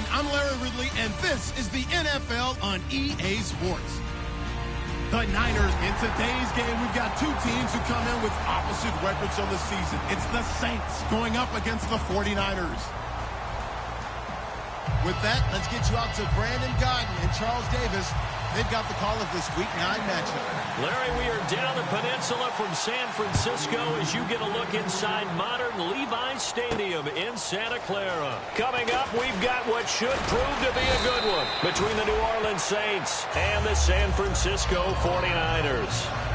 everyone. I'm Larry Ridley, and this is the NFL on EA Sports. The Niners, in today's game, we've got two teams who come in with opposite records on the season. It's the Saints going up against the 49ers. With that, let's get you out to Brandon Godden and Charles Davis. They've got the call of this Week 9 matchup. Larry, we are down the peninsula from San Francisco as you get a look inside modern Levi's Stadium in Santa Clara. Coming up, we've got what should prove to be a good one between the New Orleans Saints and the San Francisco 49ers.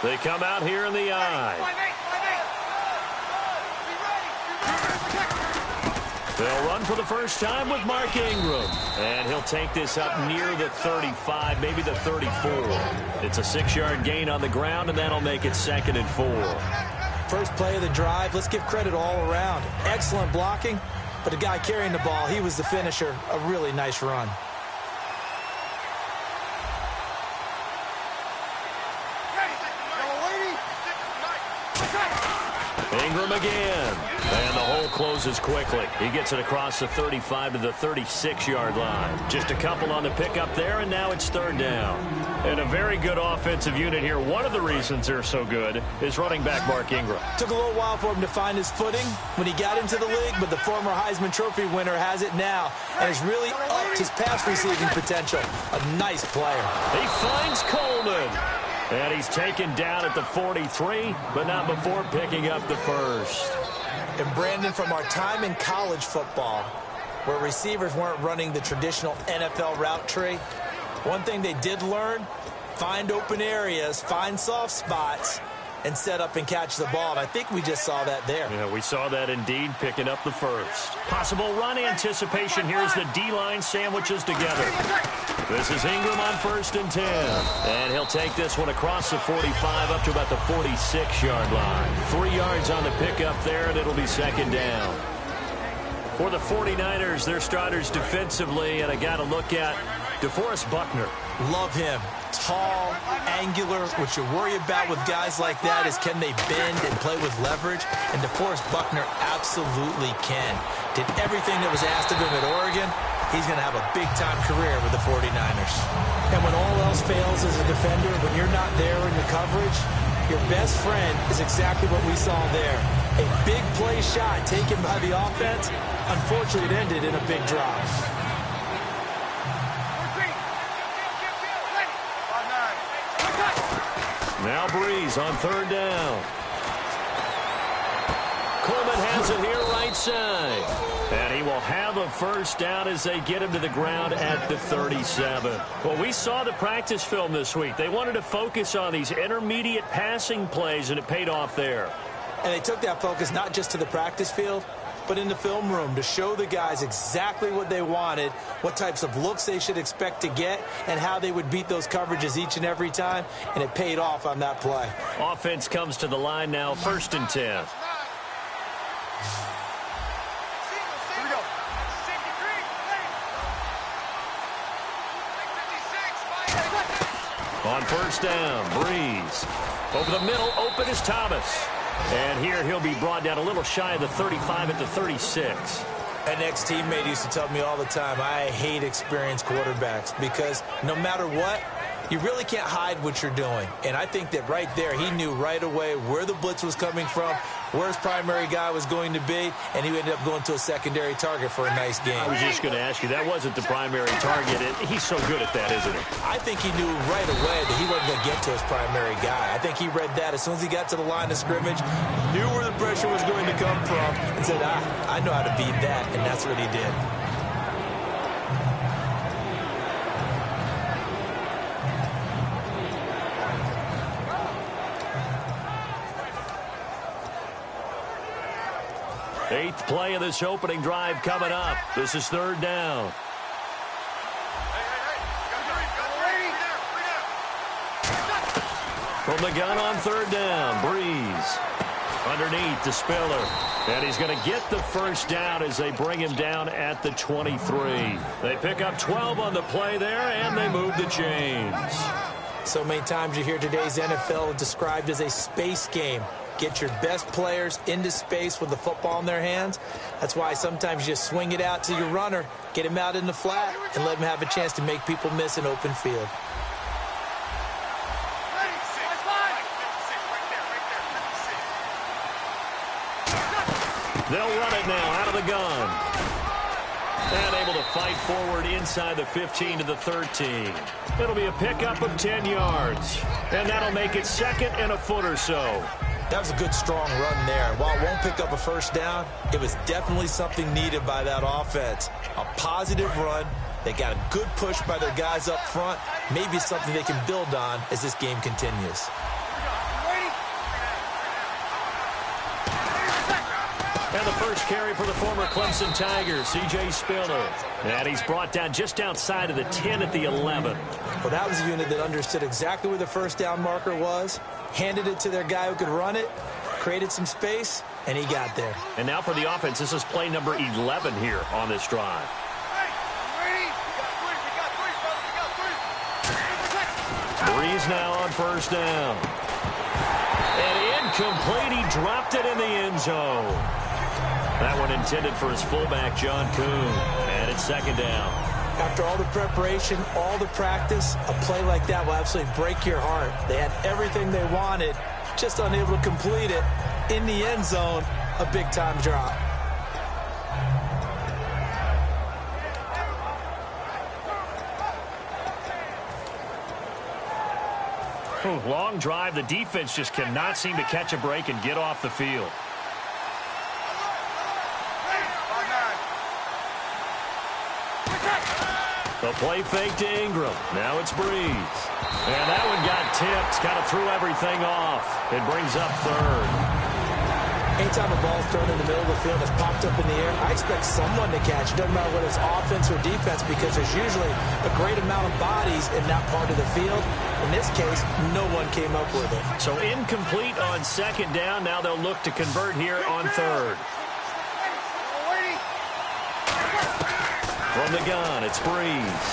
They come out here in the eye. They'll run for the first time with Mark Ingram. And he'll take this up near the 35, maybe the 34. It's a 6-yard gain on the ground, and that'll make it 2nd and 4. First play of the drive, let's give credit all around. Excellent blocking, but the guy carrying the ball, he was the finisher. A really nice run. Ingram again. And the hole closes quickly. He gets it across the 35 to the 36-yard line. Just a couple on the pickup there, and now it's 3rd down. And a very good offensive unit here. One of the reasons they're so good is running back Mark Ingram. Took a little while for him to find his footing when he got into the league, but the former Heisman Trophy winner has it now and has really upped his pass receiving potential. A nice player. He finds Coleman. And he's taken down at the 43, but not before picking up the first. And Brandon, from our time in college football, where receivers weren't running the traditional NFL route tree, one thing they did learn, find open areas, find soft spots, and set up and catch the ball. And I think we just saw that there. Yeah, we saw that indeed, picking up the first. Possible run anticipation. Here's the D-line sandwiches together. This is Ingram on 1st and 10. And he'll take this one across the 45 up to about the 46-yard line. 3 yards on the pickup there, and it'll be 2nd down. For the 49ers, their starters defensively, and I got to look at DeForest Buckner. Love him. Tall, angular. What you worry about with guys like that is can they bend and play with leverage? And DeForest Buckner absolutely can. Did everything that was asked of him at Oregon. He's going to have a big-time career with the 49ers. And when all else fails as a defender, when you're not there in the coverage, your best friend is exactly what we saw there. A big play shot taken by the offense. Unfortunately, it ended in a big drop. Now Breeze on 3rd down. Coleman has it here right side. And he will have a first down as they get him to the ground at the 37. Well, we saw the practice film this week. They wanted to focus on these intermediate passing plays, and it paid off there. And they took that focus not just to the practice field, but in the film room to show the guys exactly what they wanted, what types of looks they should expect to get, and how they would beat those coverages each and every time, and it paid off on that play. Offense comes to the line now, 1st and 10. On 1st down, Breeze. Over the middle, open is Thomas. And here he'll be brought down a little shy of the 35 at the 36. An ex-teammate used to tell me all the time, I hate experienced quarterbacks because no matter what, you really can't hide what you're doing. And I think that right there, he knew right away where the blitz was coming from, where his primary guy was going to be, and he ended up going to a secondary target for a nice game. I was just going to ask you, that wasn't the primary target. He's so good at that, isn't he? I think he knew right away that he wasn't going to get to his primary guy. I think he read that as soon as he got to the line of scrimmage, knew where the pressure was going to come from, and said, I know how to beat that, and that's what he did. Eighth play of this opening drive coming up. This is 3rd down. From the gun on 3rd down, Breeze. Underneath to Spiller. And he's going to get the first down as they bring him down at the 23. They pick up 12 on the play there, and they move the chains. So many times you hear today's NFL described as a space game. Get your best players into space with the football in their hands. That's why sometimes you just swing it out to your runner, get him out in the flat, and let him have a chance to make people miss an open field. They'll run it now out of the gun. And able to fight forward inside the 15 to the 13. It'll be a pickup of 10 yards. And that'll make it second and a foot or so. That was a good, strong run there. While it won't pick up a first down, it was definitely something needed by that offense. A positive run. They got a good push by their guys up front. Maybe something they can build on as this game continues. And the first carry for the former Clemson Tigers, C.J. Spiller. And he's brought down just outside of the 10 at the 11. Well, that was a unit that understood exactly where the first down marker was, handed it to their guy who could run it, created some space, and he got there. And now for the offense, this is play number 11 here on this drive. Breeze now on first down. And incomplete, he dropped it in the end zone. That one intended for his fullback, John Kuhn. And it's second down. After all the preparation, all the practice, a play like that will absolutely break your heart. They had everything they wanted, just unable to complete it. In the end zone, a big-time drop. Long drive. The defense just cannot seem to catch a break and get off the field. The play fake to Ingram. Now it's Breeze. And that one got tipped. Kind of threw everything off. It brings up third. Anytime a ball's thrown in the middle of the field, it's popped up in the air, I expect someone to catch. It doesn't matter whether it's offense or defense, because there's usually a great amount of bodies in that part of the field. In this case, no one came up with it. So incomplete on second down. Now they'll look to convert here on third. From the gun, it's Breeze.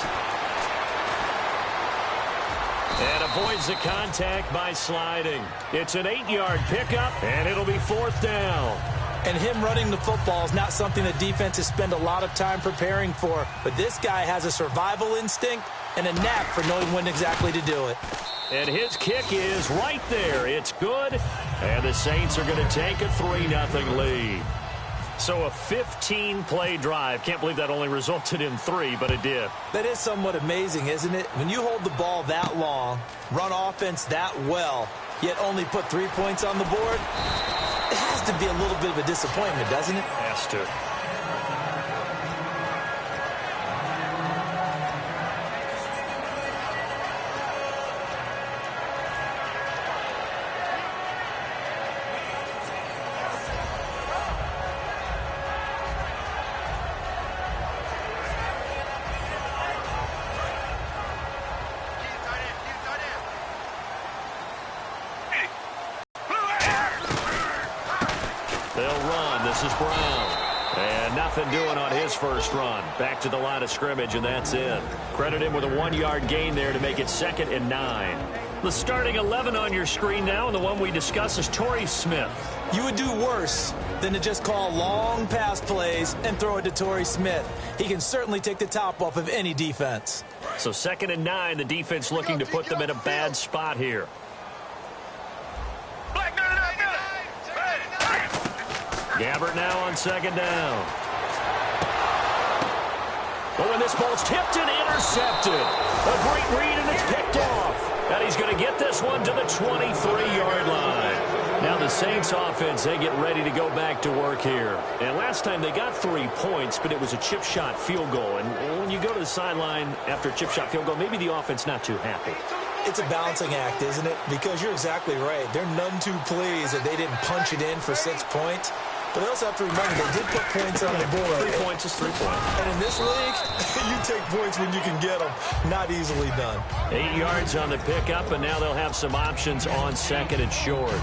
And avoids the contact by sliding. It's an 8-yard pickup, and it'll be fourth down. And him running the football is not something the defenses spend a lot of time preparing for. But this guy has a survival instinct and a knack for knowing when exactly to do it. And his kick is right there. It's good. And the Saints are going to take a 3-0 lead. So a 15-play drive. Can't believe that only resulted in 3, but it did. That is somewhat amazing, isn't it? When you hold the ball that long, run offense that well, yet only put 3 points on the board, it has to be a little bit of a disappointment, doesn't it? Has to. This is Brown. And nothing doing on his first run. Back to the line of scrimmage, and that's it. Credit him with a 1-yard gain there to make it 2nd and 9. The starting 11 on your screen now, and the one we discuss is Torrey Smith. You would do worse than to just call long pass plays and throw it to Torrey Smith. He can certainly take the top off of any defense. So 2nd and 9, the defense looking to put them in a bad spot here. Gabbert now on 2nd down. But when this ball's tipped and intercepted, a great read and it's picked off. And he's going to get this one to the 23-yard line. Now the Saints offense, they get ready to go back to work here. And last time they got 3 points, but it was a chip shot field goal. And when you go to the sideline after a chip shot field goal, maybe the offense not too happy. It's a balancing act, isn't it? Because you're exactly right. They're none too pleased that they didn't punch it in for 6 points. But they also have to remember they did put points on the board. 3 points is 3 points. And in this league, you take points when you can get them. Not easily done. 8 yards on the pickup, and now they'll have some options on 2nd and short.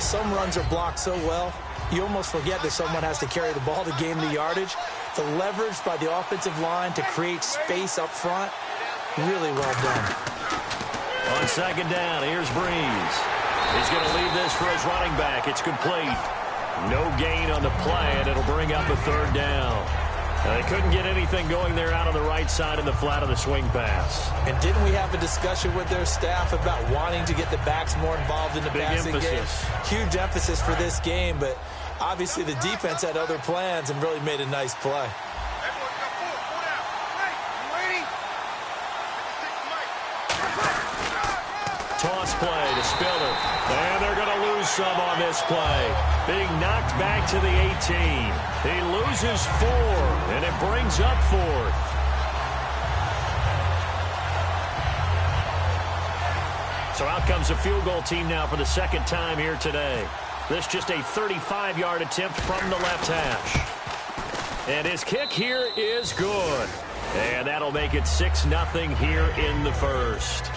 some runs are blocked so well, you almost forget that someone has to carry the ball to gain the yardage. The leverage by the offensive line to create space up front, really well done. On second down, here's Breeze. He's going to leave this for his running back. It's complete. No gain on the play, and it'll bring up a third down. They couldn't get anything going there out on the right side in the flat of the swing pass. And didn't we have a discussion with their staff about wanting to get the backs more involved in the passing game? Huge emphasis for this game, but obviously the defense had other plans and really made a nice play. Toss play to Spiller. And they're going to lose some on this play. Being knocked back to the 18. He loses 4, and it brings up 4th. So out comes a field goal team now for the second time here today. This just a 35-yard attempt from the left hash. And his kick here is good. And that'll make it 6-0 here in the first.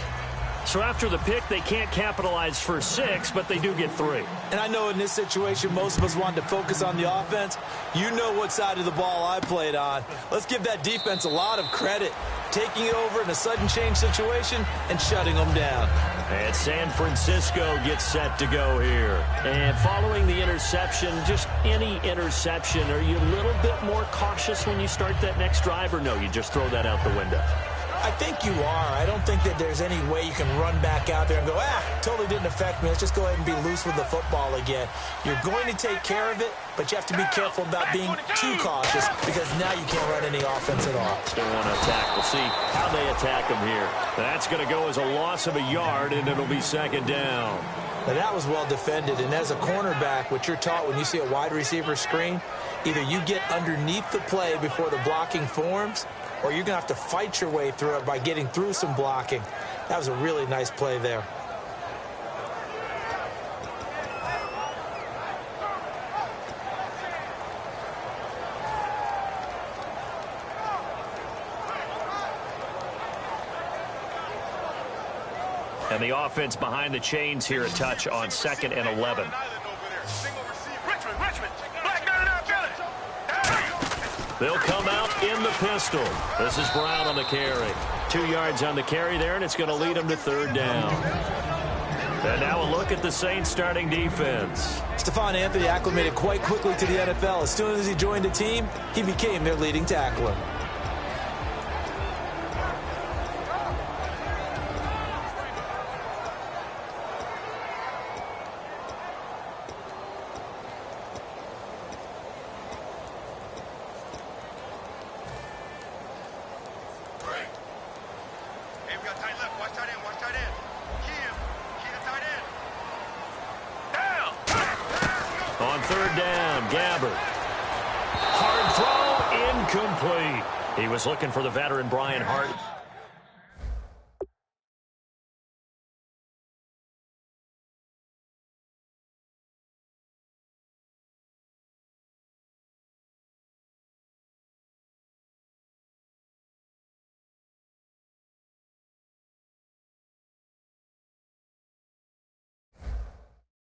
So after the pick, they can't capitalize for 6, but they do get 3. And I know in this situation, most of us wanted to focus on the offense. You know what side of the ball I played on. Let's give that defense a lot of credit, taking it over in a sudden change situation and shutting them down. And San Francisco gets set to go here. And following the interception, just any interception, are you a little bit more cautious when you start that next drive, or no, you just throw that out the window? I think you are. I don't think that there's any way you can run back out there and go, totally didn't affect me. Let's just go ahead and be loose with the football again. You're going to take care of it, but you have to be careful about being too cautious because now you can't run any offense at all. Still want to attack. We'll see how they attack them here. That's going to go as a loss of a yard, and it'll be second down. Now, that was well defended, and as a cornerback, what you're taught when you see a wide receiver screen, either you get underneath the play before the blocking forms, or you're going to have to fight your way through it by getting through some blocking. That was a really nice play there. And the offense behind the chains here a touch on 2nd and 11. They'll come out in the pistol. This is Brown on the carry. 2 yards on the carry there, and it's going to lead them to third down. And now a look at the Saints starting defense. Stephon Anthony acclimated quite quickly to the NFL. As soon as he joined the team, he became their leading tackler. On third down, Gabbert. Hard throw, incomplete. He was looking for the veteran Brian Hart.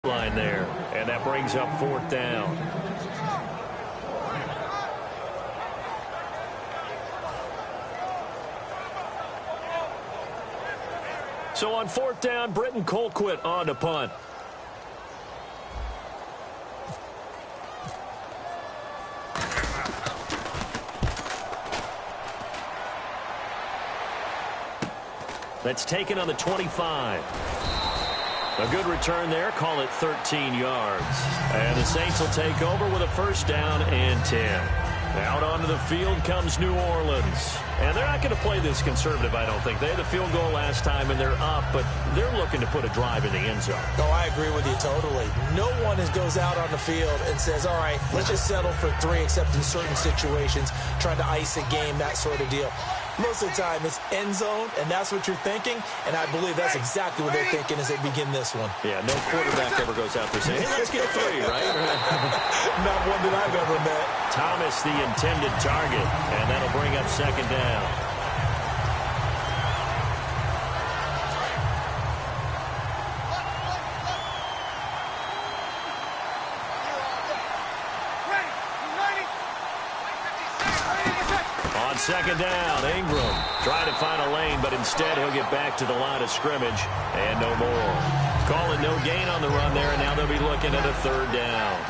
Line there, and that brings up fourth down. So on fourth down, Britton Colquitt on to punt. That's taken on the 25. A good return there. Call it 13 yards. And the Saints will take over with a first down and 10. Out onto the field comes New Orleans. And they're not going to play this conservative, I don't think. They had the field goal last time, and they're up, but they're looking to put a drive in the end zone. Oh, I agree with you totally. No one goes out on the field and says, all right, let's just settle for 3, except in certain situations, trying to ice a game, that sort of deal. Most of the time, it's end zone, and that's what you're thinking, and I believe that's exactly what they're thinking as they begin this one. Yeah, no quarterback ever goes out there saying, hey, let's get 3, right? Not one that I've ever met. Thomas, the intended target, and that'll bring up second down. second down. Ingram trying to find a lane, but instead he'll get back to the line of scrimmage and no more. Calling no gain on the run there, and now they'll be looking at a third down.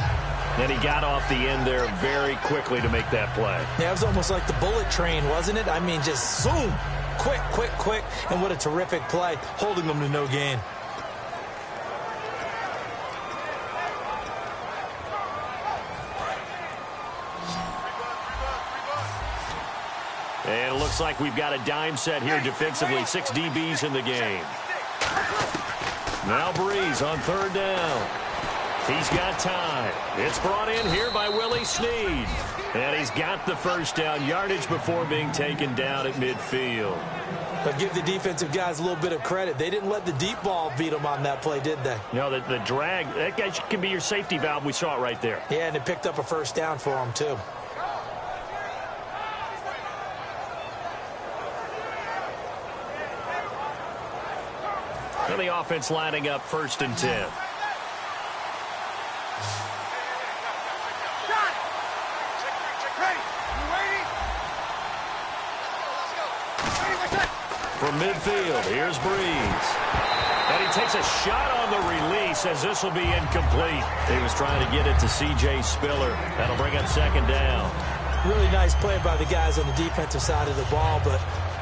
And he got off the end there very quickly to make that play. Yeah, it was almost like the bullet train, wasn't it? I mean, just zoom. Quick, quick, quick. And what a terrific play, holding them to no gain. And it looks like we've got a dime set here defensively. 6 DBs in the game. Now Breeze on third down. He's got time. It's brought in here by Willie Snead. And he's got the first down yardage before being taken down at midfield. But give the defensive guys a little bit of credit. They didn't let the deep ball beat them on that play, did they? No, the drag, that guy can be your safety valve. We saw it right there. Yeah, and it picked up a first down for them, too. And the offense lining up 1st and 10. From midfield, here's Breeze. And he takes a shot on the release as this will be incomplete. He was trying to get it to C.J. Spiller. That'll bring up second down. Really nice play by the guys on the defensive side of the ball, but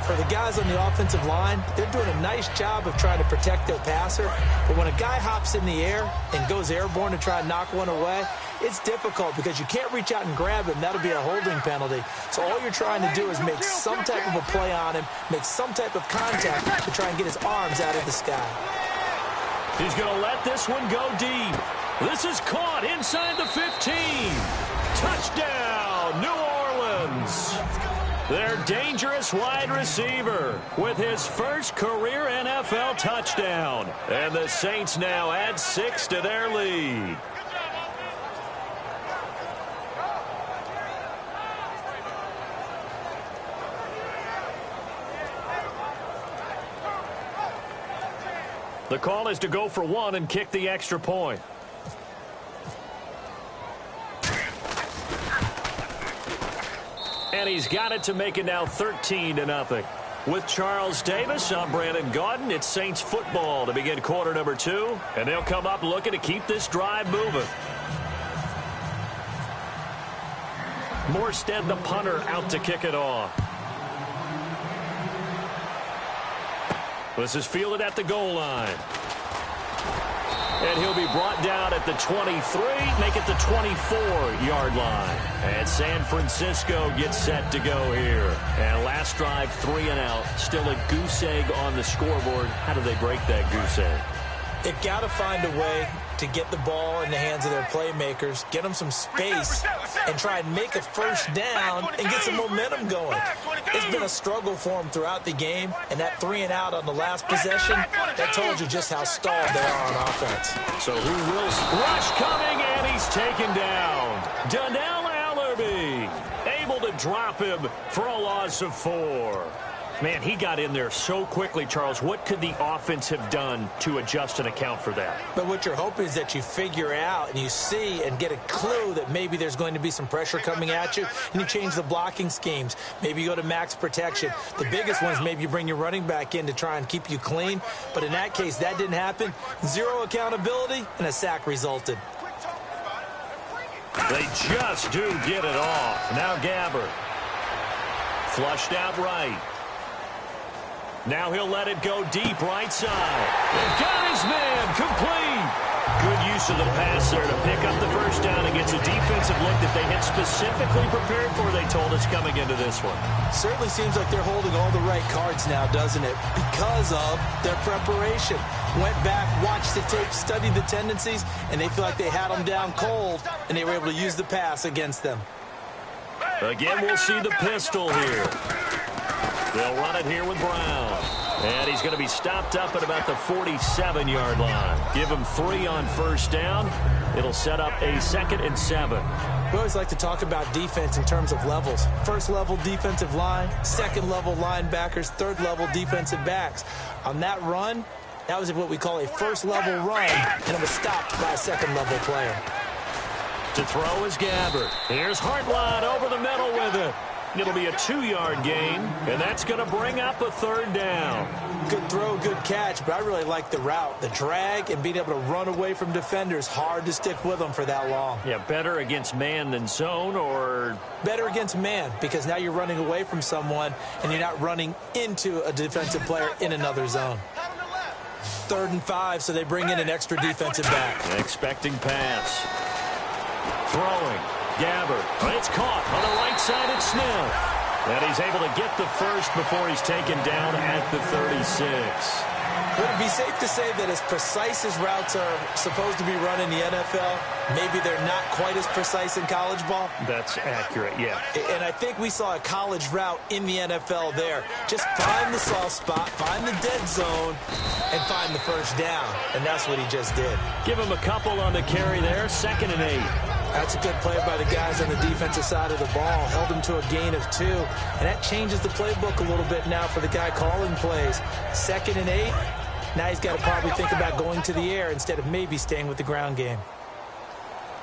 for the guys on the offensive line, they're doing a nice job of trying to protect their passer. But when a guy hops in the air and goes airborne to try and knock one away, it's difficult because you can't reach out and grab him. That'll be a holding penalty. So all you're trying to do is make some type of a play on him, make some type of contact to try and get his arms out of the sky. He's going to let this one go deep. This is caught inside the 15. Touchdown, New Orleans. Their dangerous wide receiver with his first career NFL touchdown. And the Saints now add 6 to their lead. The call is to go for 1 and kick the extra point. And he's got it to make it now 13-0. With Charles Davis, I'm Brandon Gaudin. It's Saints football to begin quarter number 2. And they'll come up looking to keep this drive moving. Morstead, the punter, out to kick it off. This is fielded at the goal line. And he'll be brought down at the 23, make it the 24-yard line. And San Francisco gets set to go here. And last drive, 3 and out. Still a goose egg on the scoreboard. How do they break that goose egg? They've got to find a way to get the ball in the hands of their playmakers, get them some space, and try and make a first down and get some momentum going. It's been a struggle for them throughout the game, and that 3 and out on the last possession, that told you just how stalled they are on offense. So who will? Rush coming, and he's taken down. Donnell Allerby able to drop him for a loss of 4. Man, he got in there so quickly, Charles. What could the offense have done to adjust and account for that? But what you're hoping is that you figure out and you see and get a clue that maybe there's going to be some pressure coming at you, and you change the blocking schemes. Maybe you go to max protection. The biggest one is maybe you bring your running back in to try and keep you clean. But in that case, that didn't happen. 0 accountability, and a sack resulted. They just do get it off. Now Gabbert. Flushed out right. Now he'll let it go deep right side. They've got his man complete. Good use of the pass there to pick up the first down and gets a defensive look that they had specifically prepared for, they told us, coming into this one. Certainly seems like they're holding all the right cards now, doesn't it? Because of their preparation. Went back, watched the tape, studied the tendencies, and they feel like they had them down cold, and they were able to use the pass against them. Again, we'll see the pistol here. They'll run it here with Brown. And he's going to be stopped up at about the 47-yard line. Give him 3 on first down. It'll set up a 2nd and 7. We always like to talk about defense in terms of levels. First level defensive line, second level linebackers, third level defensive backs. On that run, that was what we call a first level run, and it was stopped by a second level player. To throw is Gabbert. Here's Hartline over the middle with it. It'll be a 2-yard gain, and that's going to bring up a 3rd down. Good throw, good catch, but I really like the route. The drag and being able to run away from defenders, hard to stick with them for that long. Yeah, better against man than zone, or? Better against man, because now you're running away from someone, and you're not running into a defensive player in another zone. 3rd and 5, so they bring in an extra defensive back. Expecting pass. Throwing. Gabbard. It's caught on the right side at Smith. And he's able to get the first before he's taken down at the 36. Would it be safe to say that as precise as routes are supposed to be run in the NFL, maybe they're not quite as precise in college ball? That's accurate, yeah. And I think we saw a college route in the NFL there. Just find the soft spot, find the dead zone, and find the first down. And that's what he just did. Give him a couple on the carry there, 2nd and 8. That's a good play by the guys on the defensive side of the ball. Held him to a gain of 2. And that changes the playbook a little bit now for the guy calling plays. 2nd and 8. Now he's got to probably think about going to the air instead of maybe staying with the ground game.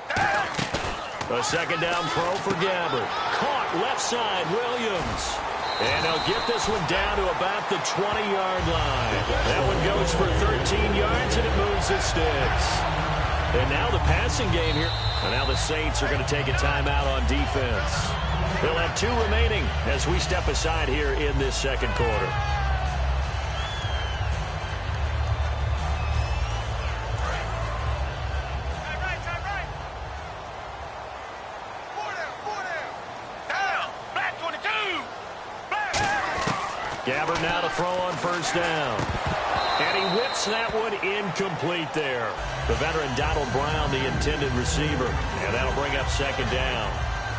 A 2nd down throw for Gabbard. Caught left side, Williams. And he'll get this one down to about the 20-yard line. That one goes for 13 yards, and it moves his sticks. And now the passing game here. And now the Saints are going to take a timeout on defense. They'll have 2 remaining as we step aside here in this 2nd quarter. Gabbard now to throw on 1st down. And he whips that one incomplete there. The veteran Donald Brown, the intended receiver. And that'll bring up 2nd down.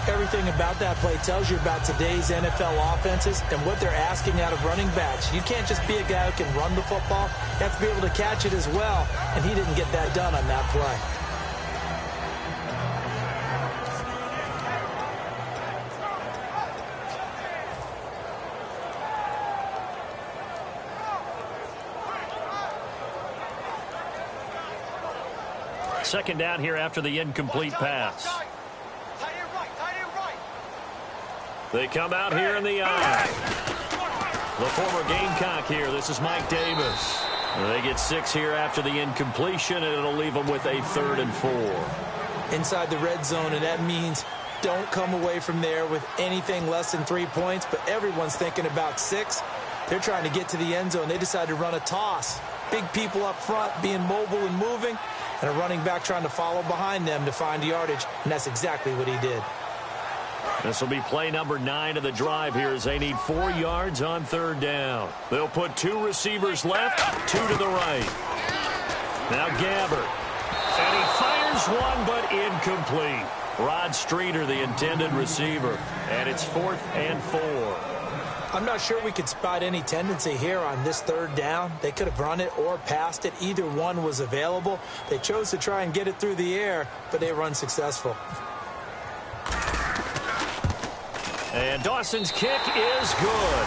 Everything about that play tells you about today's NFL offenses and what they're asking out of running backs. You can't just be a guy who can run the football. You have to be able to catch it as well. And he didn't get that done on that play. Second down here after the incomplete pass. They come out here in the eye. The former Gamecock here. This is Mike Davis. They get 6 here after the incompletion, and it'll leave them with a 3rd and 4. Inside the red zone, and that means don't come away from there with anything less than 3 points, but everyone's thinking about 6. They're trying to get to the end zone. They decide to run a toss. Big people up front being mobile and moving, and a running back trying to follow behind them to find yardage, and that's exactly what he did. This will be play number 9 of the drive here as they need 4 yards on 3rd down. They'll put 2 receivers left, 2 to the right. Now Gabbard. And he fires one, but incomplete. Rod Streeter, the intended receiver. And it's 4th and 4. I'm not sure we could spot any tendency here on this 3rd down. They could have run it or passed it. Either one was available. They chose to try and get it through the air, but they were unsuccessful. And Dawson's kick is good.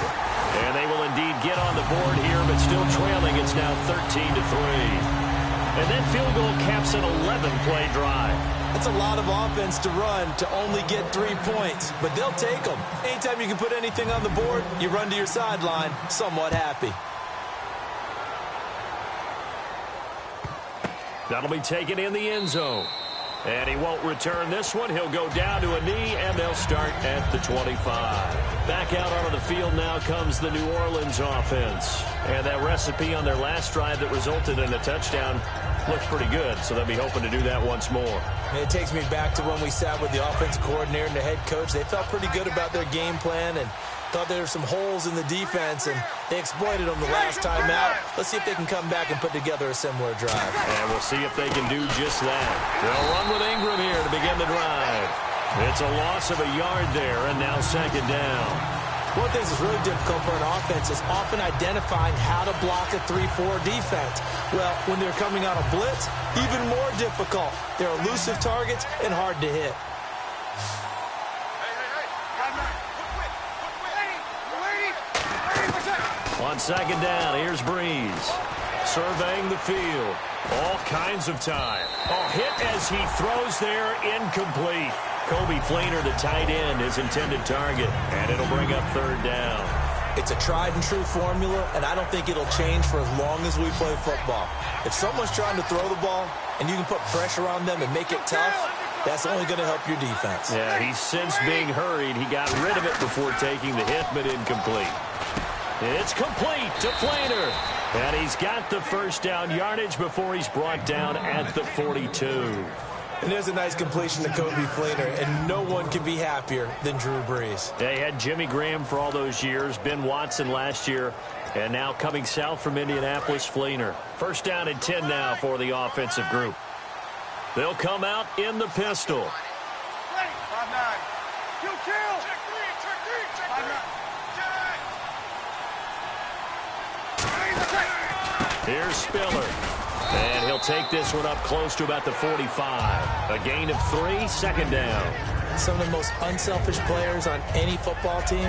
And they will indeed get on the board here, but still trailing. It's now 13-3. And that field goal caps an 11-play drive. That's a lot of offense to run to only get 3 points, but they'll take them. Anytime you can put anything on the board, you run to your sideline somewhat happy. That'll be taken in the end zone. And he won't return this one. He'll go down to a knee, and they'll start at the 25. Back out onto the field now comes the New Orleans offense. And that recipe on their last drive that resulted in a touchdown looks pretty good, so they'll be hoping to do that once more. It takes me back to when we sat with the offensive coordinator and the head coach. They felt pretty good about their game plan and thought there were some holes in the defense, and they exploited them the last time out. Let's see if they can come back and put together a similar drive. And we'll see if they can do just that. They'll run with Ingram here to begin the drive. It's a loss of a yard there, and now 2nd down. One of the things that's really difficult for an offense is often identifying how to block a 3-4 defense. Well, when they're coming on a blitz, even more difficult. They're elusive targets and hard to hit. On 2nd down, here's Breeze. surveying the field. All kinds of time. Oh, hit as he throws there, incomplete. Kobe Fleener, the tight end, his intended target, and it'll bring up third down. It's a tried-and-true formula, and I don't think it'll change for as long as we play football. If someone's trying to throw the ball and you can put pressure on them and make it tough, that's only going to help your defense. Yeah, he's since being hurried. He got rid of it before taking the hit, but incomplete. It's complete to Fleener. And he's got the first down yardage before he's brought down at the 42. And there's a nice completion to Kobe Fleener, and no one can be happier than Drew Brees. They had Jimmy Graham for all those years, Ben Watson last year, and now coming south from Indianapolis, Fleener. First down and 10 now for the offensive group. They'll come out in the pistol. 5-9. You kill. Check three. 5-9. Here's Spiller. And he'll take this one up close to about the 45. A gain of 3, second down. Some of the most unselfish players on any football team,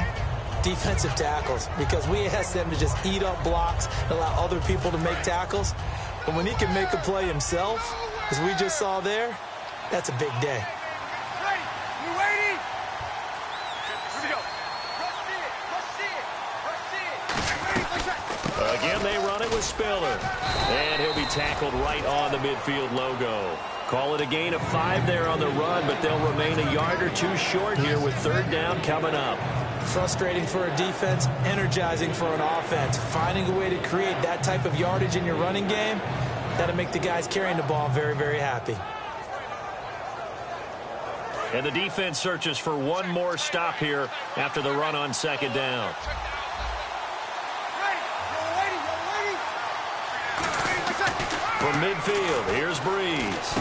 defensive tackles, because we ask them to just eat up blocks and allow other people to make tackles. But when he can make a play himself, as we just saw there, that's a big day. Ready? You ready? Here we go. Again, they run it with Spiller. And he'll be tackled right on the midfield logo. Call it a gain of 5 there on the run, but they'll remain a yard or 2 short here with third down coming up. Frustrating for a defense, energizing for an offense. Finding a way to create that type of yardage in your running game, that'll make the guys carrying the ball very, very happy. And the defense searches for one more stop here after the run on second down. From midfield, here's Brees.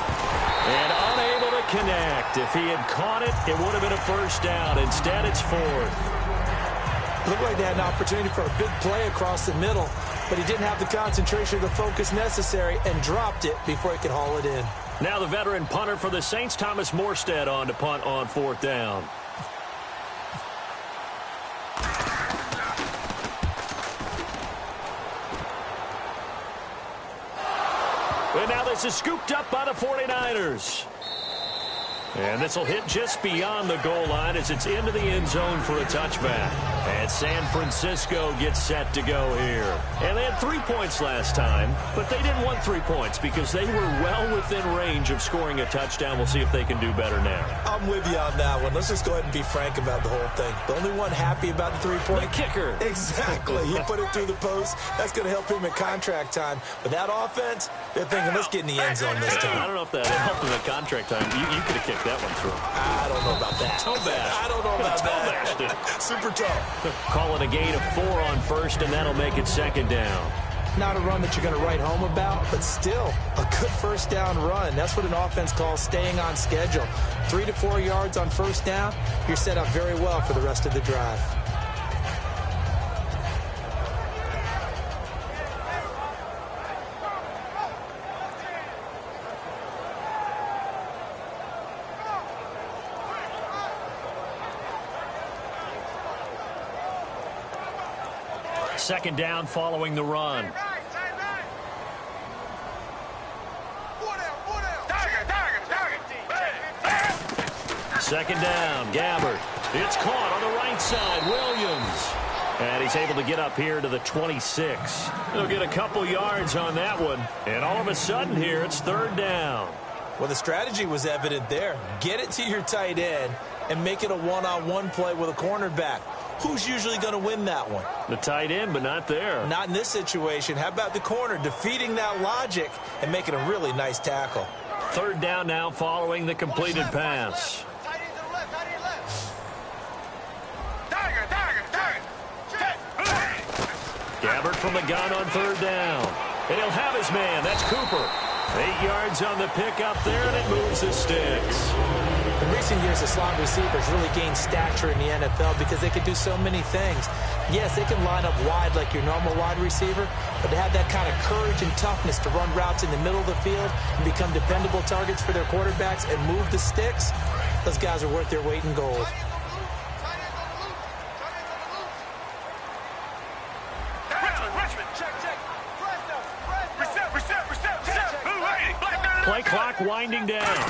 And unable to connect. If he had caught it, it would have been a first down. Instead, it's 4th. Looked like they had an opportunity for a big play across the middle, but he didn't have the concentration or the focus necessary and dropped it before he could haul it in. Now the veteran punter for the Saints, Thomas Morstead, on to punt on 4th down. And now this is scooped up by the 49ers. And this will hit just beyond the goal line as it's into the end zone for a touchback. And San Francisco gets set to go here. And they had 3 points last time, but they didn't want 3 points because they were well within range of scoring a touchdown. We'll see if they can do better now. I'm with you on that one. Let's just go ahead and be frank about the whole thing. The only one happy about the 3-point. The kicker. Exactly. He put it through the post. That's going to help him at contract time. But that offense, they're thinking, let's get in the end zone this time. I don't know if that helped him at contract time. You could have kicked that one through. I don't know about that. Toe bash. I don't know about that. Toe bashed it. Super tough. Call it a gain of 4 on first, and that'll make it second down. Not a run that you're going to write home about, but still a good first down run. That's what an offense calls staying on schedule. 3 to 4 yards on first down, you're set up very well for the rest of the drive. Second down following the run. Second down, Gabbert. It's caught on the right side, Williams. And he's able to get up here to the 26. He'll get a couple yards on that one. And all of a sudden here, it's third down. Well, the strategy was evident there. Get it to your tight end and make it a one-on-one play with a cornerback. Who's usually going to win that one? The tight end, but not there. Not in this situation. How about the corner defeating that logic and making a really nice tackle? Third down now following the completed pass. Gabbert from the gun on third down. And he'll have his man. That's Cooper. 8 yards on the pickup there, and it moves the sticks. In recent years, the slot receivers really gained stature in the NFL because they can do so many things. Yes, they can line up wide like your normal wide receiver, but to have that kind of courage and toughness to run routes in the middle of the field and become dependable targets for their quarterbacks and move the sticks, those guys are worth their weight in gold. Play clock winding down.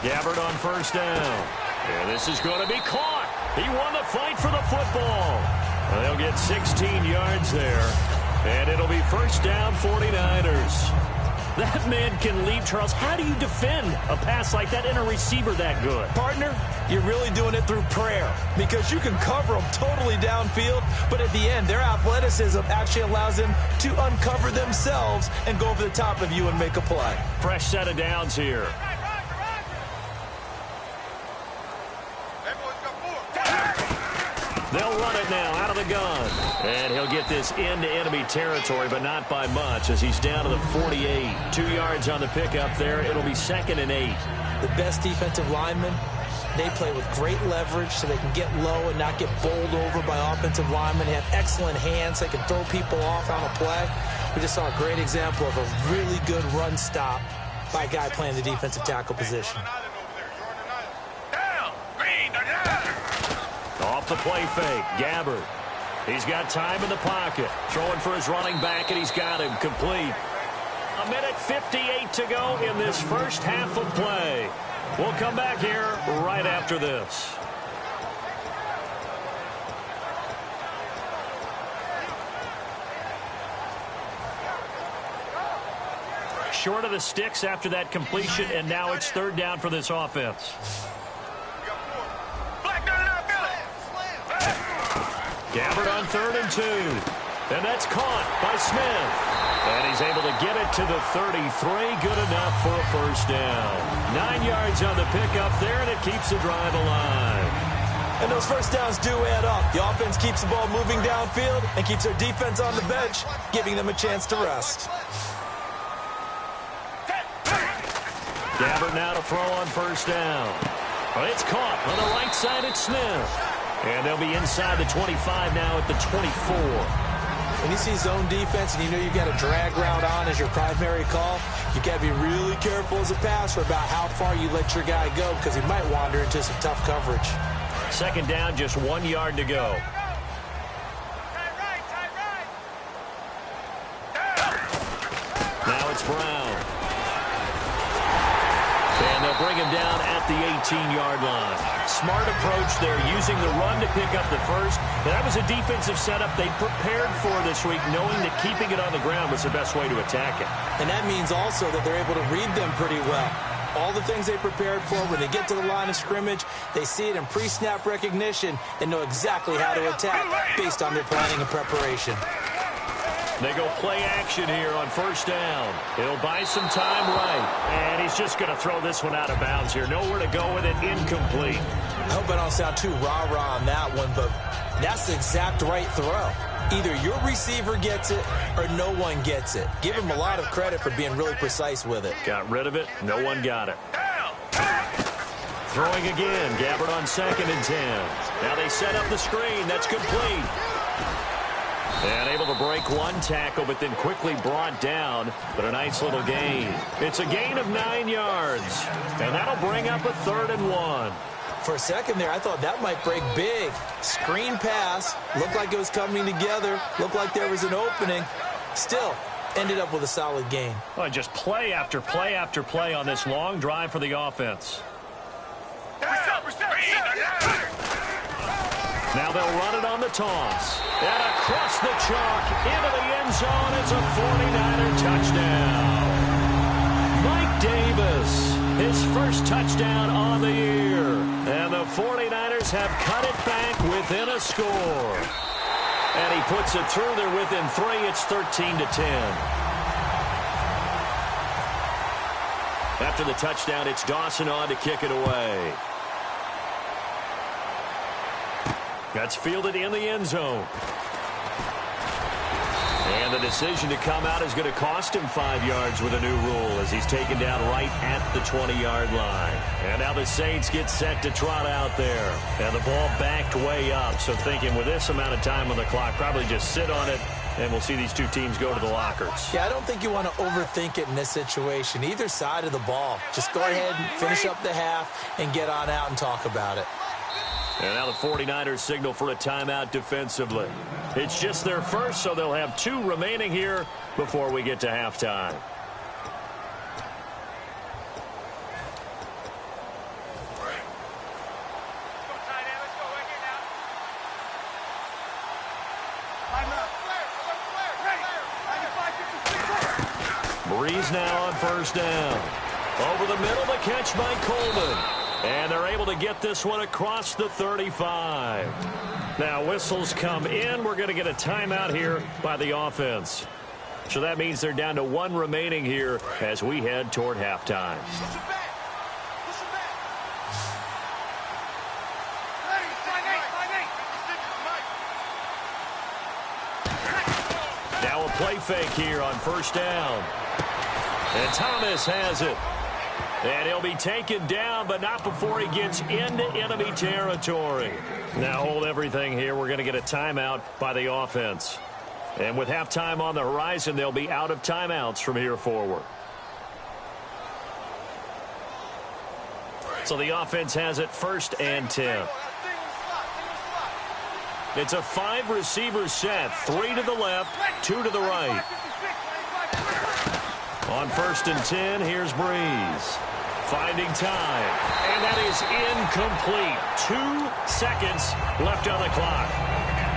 Gabbard on first down. And this is going to be caught. He won the fight for the football. Well, they'll get 16 yards there. And it'll be first down 49ers. That man can leap, Charles. How do you defend a pass like that and a receiver that good? Partner, you're really doing it through prayer because you can cover them totally downfield, but at the end, their athleticism actually allows them to uncover themselves and go over the top of you and make a play. Fresh set of downs here. They'll run it now out of the gun. And he'll get this into enemy territory, but not by much as he's down to the 48. 2 yards on the pickup there. It'll be 2nd and 8. The best defensive linemen, they play with great leverage so they can get low and not get bowled over by offensive linemen. They have excellent hands. They can throw people off on a play. We just saw a great example of a really good run stop by a guy playing the defensive tackle position. Off the play fake, Gabbard. He's got time in the pocket. Throwing for his running back, and he's got him complete. 1:58 to go in this first half of play. We'll come back here right after this. Short of the sticks after that completion, and now it's 3rd down for this offense. Gabbard on 3rd and 2. And that's caught by Smith. And he's able to get it to the 33. Good enough for a first down. 9 yards on the pickup there, and it keeps the drive alive. And those first downs do add up. The offense keeps the ball moving downfield and keeps their defense on the bench, giving them a chance to rest. Gabbard now to throw on first down. Well, it's caught on the right side. It's Smith. And they'll be inside the 25 now at the 24. When you see zone defense and you know you've got a drag route on as your primary call, you got to be really careful as a passer about how far you let your guy go because he might wander into some tough coverage. 2nd down, just 1 yard to go. Now it's Brown. And they'll bring him down at the 18-yard line. Smart approach there, using the run to pick up the first. That was a defensive setup they prepared for this week, knowing that keeping it on the ground was the best way to attack it. And that means also that they're able to read them pretty well. All the things they prepared for, when they get to the line of scrimmage, they see it in pre-snap recognition and know exactly how to attack based on their planning and preparation. They go play action here on first down. He'll buy some time right. And he's just going to throw this one out of bounds here. Nowhere to go with it. Incomplete. I hope I don't sound too rah-rah on that one, but that's the exact right throw. Either your receiver gets it or no one gets it. Give him a lot of credit for being really precise with it. Got rid of it. No one got it. Throwing again. Gabbard on 2nd and 10. Now they set up the screen. That's complete. And able to break one tackle, but then quickly brought down. But a nice little gain. It's a gain of 9 yards. And that'll bring up a 3rd and 1. For a second there, I thought that might break big. Screen pass. Looked like it was coming together. Looked like there was an opening. Still, ended up with a solid gain. Well, just play after play after play on this long drive for the offense. Now they'll run it on the toss. And across the chalk into the end zone. It's a 49er touchdown. Mike Davis, his first touchdown on the year. And the 49ers have cut it back within a score. And he puts it through there within 3. It's 13-10. After the touchdown, it's Dawson on to kick it away. That's fielded in the end zone. And the decision to come out is going to cost him 5 yards with a new rule as he's taken down right at the 20-yard line. And now the Saints get set to trot out there. And the ball backed way up. So thinking with this amount of time on the clock, probably just sit on it, and we'll see these two teams go to the lockers. Yeah, I don't think you want to overthink it in this situation. Either side of the ball. Just go ahead and finish up the half and get on out and talk about it. And now the 49ers signal for a timeout defensively. It's just their first, so they'll have 2 remaining here before we get to halftime. Breeze now on first down. Over the middle, the catch by Coleman. And they're able to get this one across the 35. Now whistles come in. We're going to get a timeout here by the offense. So that means they're down to one remaining here as we head toward halftime. Now a play fake here on first down. And Thomas has it. And he'll be taken down, but not before he gets into enemy territory. Now hold everything here. We're going to get a timeout by the offense. And with halftime on the horizon, they'll be out of timeouts from here forward. So the offense has it 1st and 10. It's a 5-receiver set. 3 to the left, 2 to the right. On 1st and 10, here's Breeze. Finding time. And that is incomplete. 2 seconds left on the clock.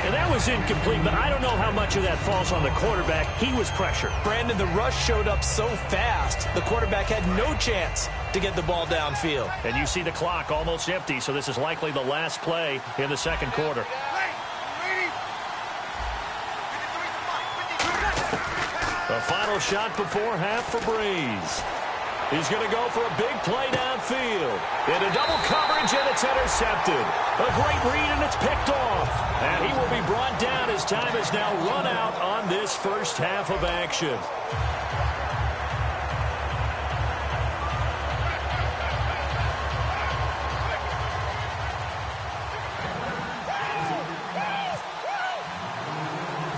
And that was incomplete, but I don't know how much of that falls on the quarterback. He was pressured. Brandon, the rush showed up so fast, the quarterback had no chance to get the ball downfield. And you see the clock almost empty, so this is likely the last play in the second quarter. The final shot before half for Breeze. He's going to go for a big play downfield. Into double coverage, and it's intercepted. A great read, and it's picked off. And he will be brought down as time has now run out on this first half of action.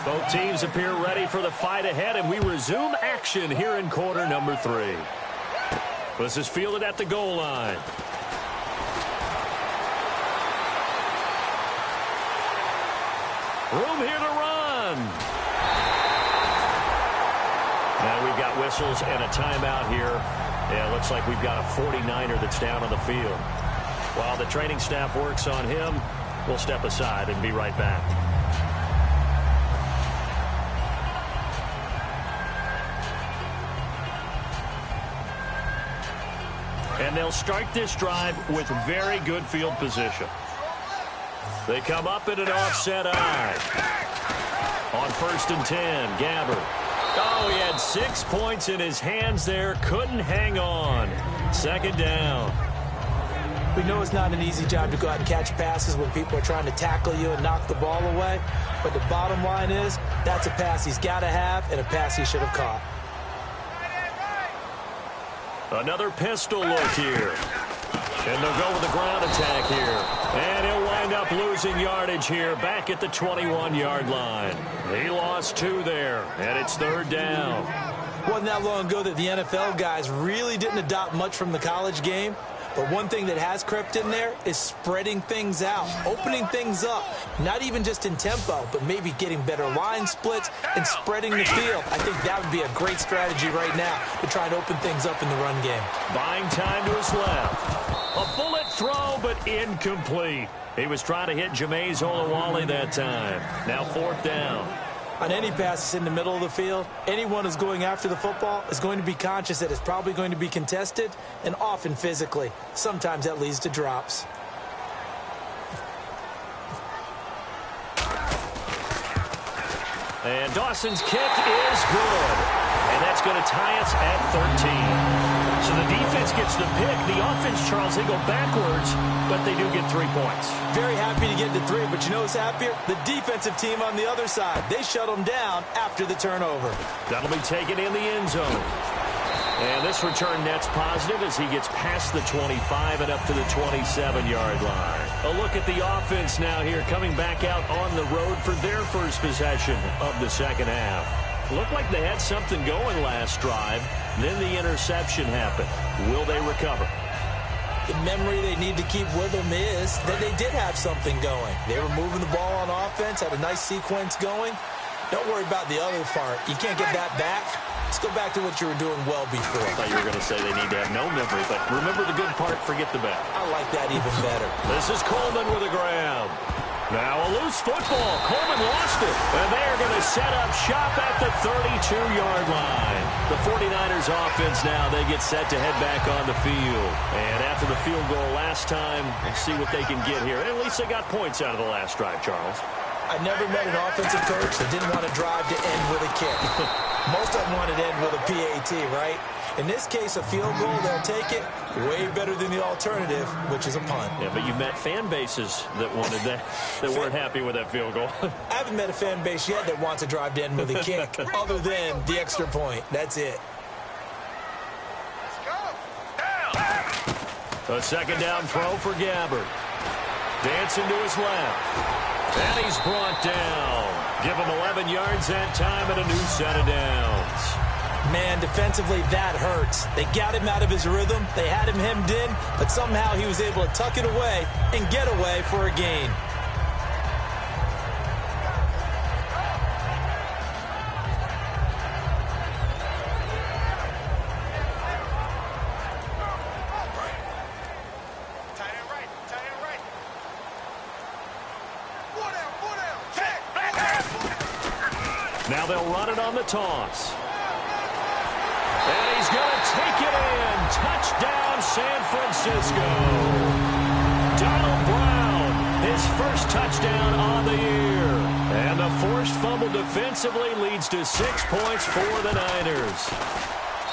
Both teams appear ready for the fight ahead, and we resume action here in quarter number 3. This is fielded at the goal line. Room here to run. Now we've got whistles and a timeout here. Yeah, it looks like we've got a 49er that's down on the field. While the training staff works on him, we'll step aside and be right back. And they'll start this drive with very good field position. They come up in an offset eye. On 1st and 10, Gabbard. Oh, he had 6 points in his hands there. Couldn't hang on. 2nd down. We know it's not an easy job to go out and catch passes when people are trying to tackle you and knock the ball away. But the bottom line is, that's a pass he's got to have and a pass he should have caught. Another pistol look here. And they'll go with a ground attack here. And he'll wind up losing yardage here back at the 21-yard line. He lost 2 there, and it's 3rd down. Wasn't that long ago that the NFL guys really didn't adopt much from the college game. But one thing that has crept in there is spreading things out, opening things up, not even just in tempo, but maybe getting better line splits and spreading the field. I think that would be a great strategy right now to try and open things up in the run game. Buying time to his left. A bullet throw, but incomplete. He was trying to hit Jameis Olawale that time. Now 4th down. On any passes in the middle of the field, anyone who's going after the football is going to be conscious that it's probably going to be contested and often physically. Sometimes that leads to drops. And Dawson's kick is good. And that's going to tie us at 13. So the defense gets the pick. The offense, Charles, they go backwards, but they do get 3 points. Very happy to get to 3, but you know who's happier? The defensive team on the other side. They shut them down after the turnover. That'll be taken in the end zone. And this return net's positive as he gets past the 25 and up to the 27-yard line. A look at the offense now here, coming back out on the road for their first possession of the second half. Looked like they had something going last drive. Then the interception happened. Will they recover? The memory they need to keep with them is that they did have something going. They were moving the ball on offense, had a nice sequence going. Don't worry about the other part. You can't get that back. Let's go back to what you were doing well before. I thought you were going to say they need to have no memory, but remember the good part, forget the bad. I like that even better. This is Coleman with a grab. Now a loose football. Coleman lost it. And they are going to set up shop at the 32-yard line. The 49ers offense now, they get set to head back on the field. And after the field goal last time, we'll see what they can get here. And at least they got points out of the last drive, Charles. I never met an offensive coach that didn't want to drive to end with a kick. Most of them wanted to end with a PAT, right? In this case, a field goal, they'll take it. Way better than the alternative, which is a punt. Yeah, but you've met fan bases that wanted that, that weren't happy with that field goal. I haven't met a fan base yet that wants to drive to end with a kick, other than the extra point. That's it. A second down throw for Gabbert. Dancing to his left. And he's brought down. Give him 11 yards that time and a new set of downs. Man, defensively, that hurts. They got him out of his rhythm. They had him hemmed in, but somehow he was able to tuck it away and get away for a gain. Now they'll run it on the toss. And he's going to take it in. Touchdown, San Francisco. Donald Brown, his first touchdown on the year. And the forced fumble defensively leads to 6 points for the Niners.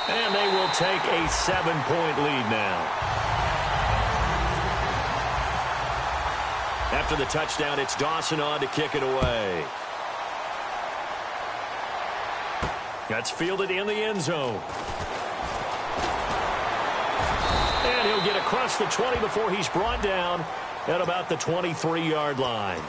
And they will take a 7-point lead now. After the touchdown, it's Dawson on to kick it away. That's fielded in the end zone. And he'll get across the 20 before he's brought down at about the 23-yard line.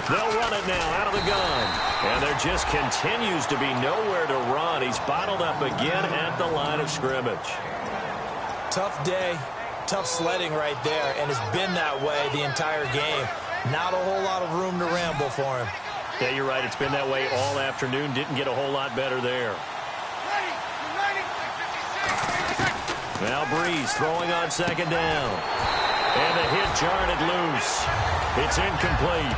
They'll run it now out of the gun. And there just continues to be nowhere to run. He's bottled up again at the line of scrimmage. Tough day, tough sledding right there, and it's been that way the entire game. Not a whole lot of room to ramble for him. Yeah, you're right. It's been that way all afternoon. Didn't get a whole lot better there. Now Breeze throwing on second down. And the hit jarred it loose. It's incomplete.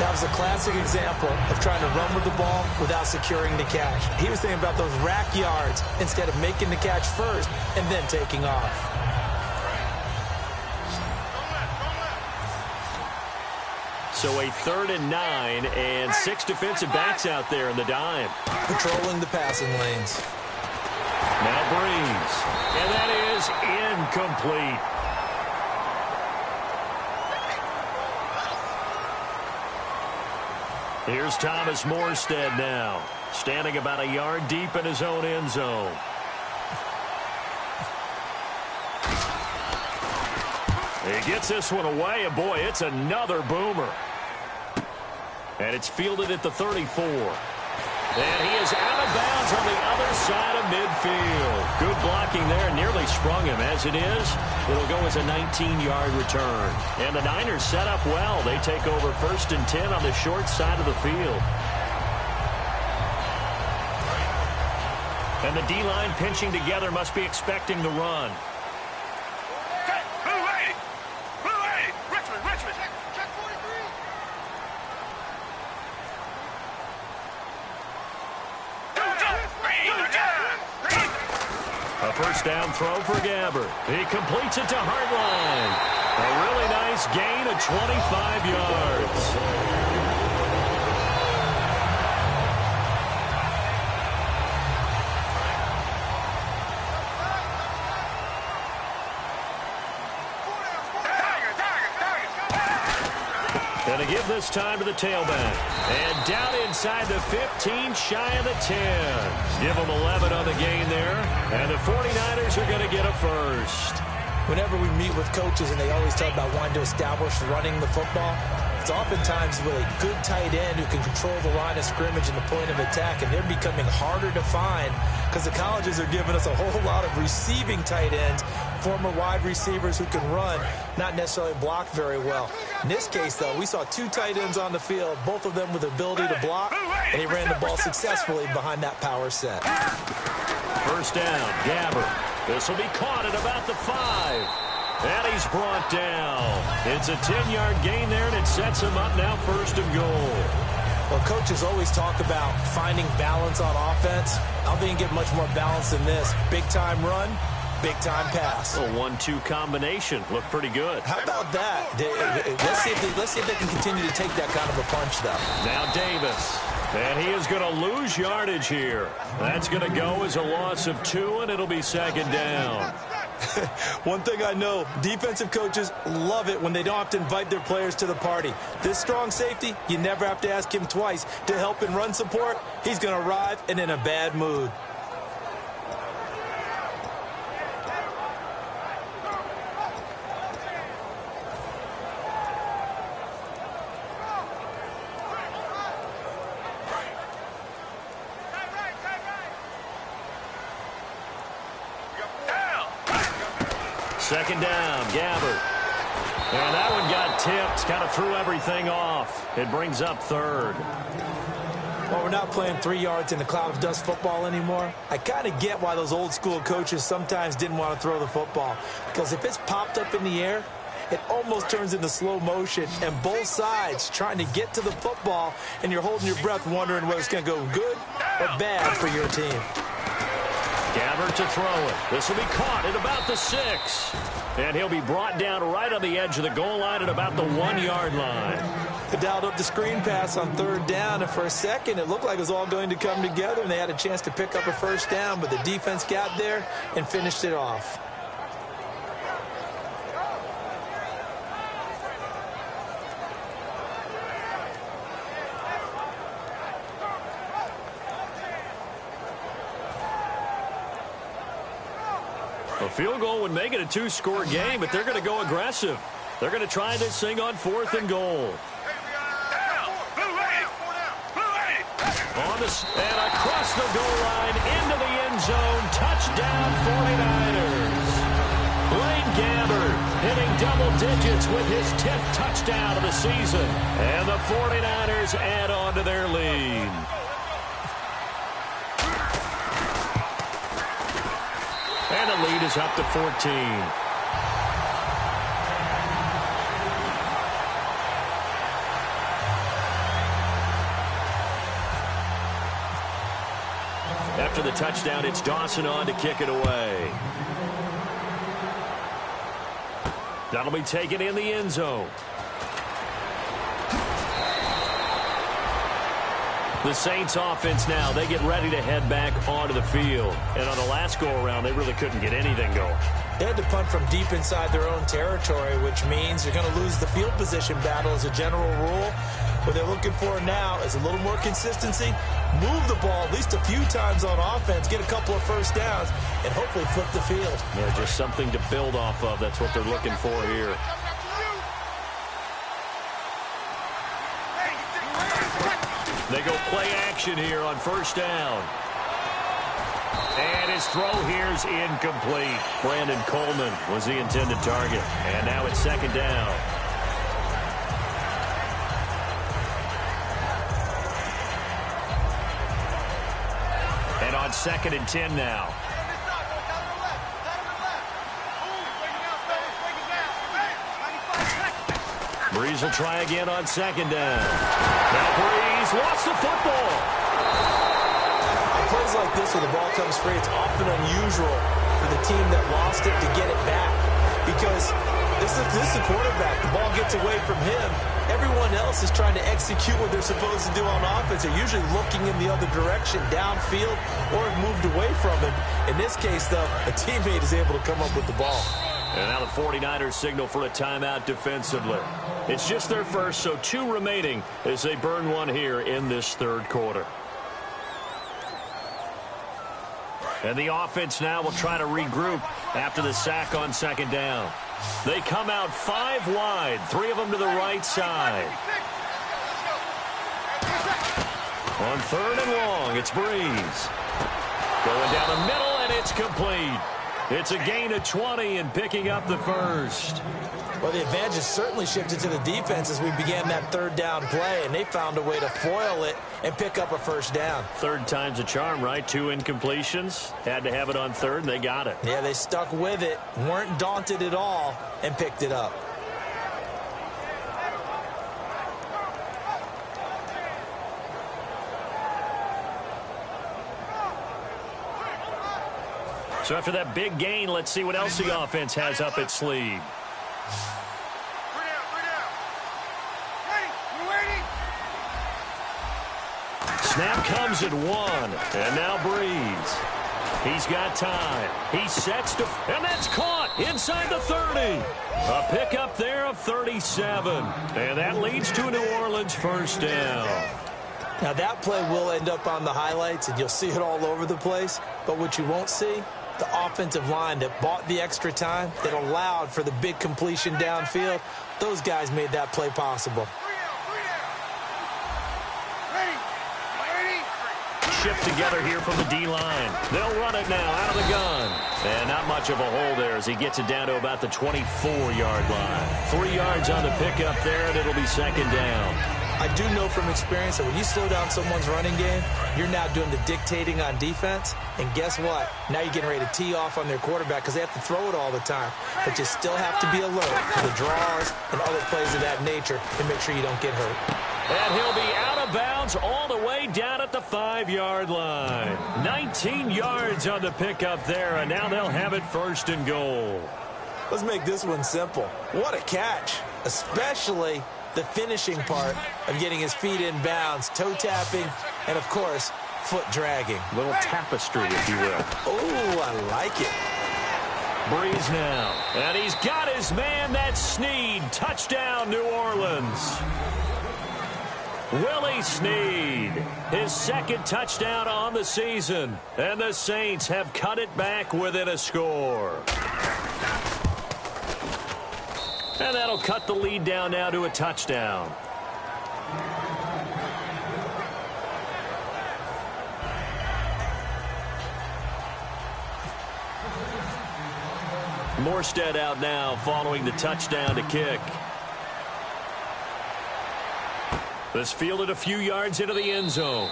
That was a classic example of trying to run with the ball without securing the catch. He was thinking about those rack yards instead of making the catch first and then taking off. So a 3rd and 9 and 6 defensive backs out there in the dime. Patrolling the passing lanes. Now Breeze. And that is incomplete. Here's Thomas Morstead now, standing about a yard deep in his own end zone. He gets this one away, and boy, it's another boomer. And it's fielded at the 34. And he is out of bounds on the other side of midfield. Good blocking there, nearly sprung him. As it is, it'll go as a 19-yard return. And the Niners set up well. They take over 1st and 10 on the short side of the field. And the D-line pinching together, must be expecting the run. A first down throw for Gabbert. He completes it to Hartline. A really nice gain of 25 yards. And to give this time to the tailback. And down inside the 15, shy of the 10. Give them 11 on the gain there. And the 49ers are going to get a first. Whenever we meet with coaches and they always talk about wanting to establish running the football, It's oftentimes with a good tight end who can control the line of scrimmage and the point of attack, and they're becoming harder to find because the colleges are giving us a whole lot of receiving tight ends, former wide receivers who can run, not necessarily block very well. In this case, though, we saw 2 tight ends on the field, both of them with the ability to block, and he ran the ball successfully behind that power set. First down, Gabbert. This will be caught at about the 5. And he's brought down. It's a 10-yard gain there, and it sets him up now 1st and goal. Well, coaches always talk about finding balance on offense. I don't think you can get much more balance than this. Big-time run, big-time pass. A 1-2 combination. Looked pretty good. How about that? Let's see if they can continue to take that kind of a punch, though. Now Davis. And he is going to lose yardage here. That's going to go as a loss of 2, and it'll be 2nd down. One thing I know, defensive coaches love it when they don't have to invite their players to the party. This strong safety, you never have to ask him twice to help in run support. He's going to arrive and in a bad mood. Second down, Gabbert. And that one got tipped, kind of threw everything off. It brings up 3rd. Well, we're not playing 3 yards in a cloud of dust football anymore. I kind of get why those old school coaches sometimes didn't want to throw the football. Because if it's popped up in the air, it almost turns into slow motion. And both sides trying to get to the football, and you're holding your breath wondering whether it's going to go good or bad for your team. Gabbert to throw it. This will be caught at about the 6. And he'll be brought down right on the edge of the goal line at about the 1-yard line. They dialed up the screen pass on 3rd down, and for a second it looked like it was all going to come together, and they had a chance to pick up a 1st down, but the defense got there and finished it off. A field goal would make it a 2-score game, but they're going to go aggressive. They're going to try this thing on 4th and goal. And across the goal line, into the end zone, touchdown 49ers. Blaine Gabbert hitting double digits with his 10th touchdown of the season. And the 49ers add on to their lead. And the lead is up to 14. After the touchdown, it's Dawson on to kick it away. That'll be taken in the end zone. The Saints offense now, they get ready to head back onto the field. And on the last go-around, they really couldn't get anything going. They had to punt from deep inside their own territory, which means you're going to lose the field position battle as a general rule. What they're looking for now is a little more consistency, move the ball at least a few times on offense, get a couple of first downs, and hopefully flip the field. Yeah, just something to build off of. That's what they're looking for here. They go play action here on first down. And his throw here is incomplete. Brandon Coleman was the intended target. And now it's second down. And on 2nd and 10 now. Breeze will try again on 2nd down. Now Breeze lost the football. On plays like this where the ball comes free, it's often unusual for the team that lost it to get it back. Because this is the quarterback. The ball gets away from him. Everyone else is trying to execute what they're supposed to do on offense. They're usually looking in the other direction, downfield, or have moved away from him. In this case, though, a teammate is able to come up with the ball. And now the 49ers signal for a timeout defensively. It's just their first, so 2 remaining as they burn one here in this third quarter. And the offense now will try to regroup after the sack on 2nd down. They come out 5 wide, 3 of them to the right side. On 3rd and long, it's Breeze. Going down the middle, and it's complete. It's a gain of 20 and picking up the first. Well, the advantage has certainly shifted to the defense as we began that 3rd down play, and they found a way to foil it and pick up a first down. 3rd time's a charm, right? 2 incompletions. Had to have it on 3rd, and they got it. Yeah, they stuck with it, weren't daunted at all, and picked it up. So after that big gain, let's see what else the offense has up its sleeve. Snap comes at 1, and now Breeze. He's got time. He sets to, and that's caught inside the 30. A pickup there of 37, and that leads to a New Orleans first down. Now that play will end up on the highlights, and you'll see it all over the place. But what you won't see, the offensive line that bought the extra time, that allowed for the big completion downfield, those guys made that play possible. Shift together here from the D-line. They'll run it now out of the gun. And not much of a hole there as he gets it down to about the 24-yard line. 3 yards on the pickup there, and it'll be 2nd down. I do know from experience that when you slow down someone's running game, you're now doing the dictating on defense. And guess what? Now you're getting ready to tee off on their quarterback because they have to throw it all the time. But you still have to be alert for the draws and other plays of that nature to make sure you don't get hurt. And he'll be out of bounds all the way down at the 5-yard line. 19 yards on the pickup there, and now they'll have it 1st and goal. Let's make this one simple. What a catch, especially the finishing part of getting his feet in bounds, toe tapping, and, of course, foot dragging. Little tapestry, if you will. Oh, I like it. Breeze now, and he's got his man. That's Snead. Touchdown, New Orleans. Willie Snead, his 2nd touchdown on the season, and the Saints have cut it back within a score. And that'll cut the lead down now to a touchdown. Morstead out now following the touchdown to kick. This fielded a few yards into the end zone.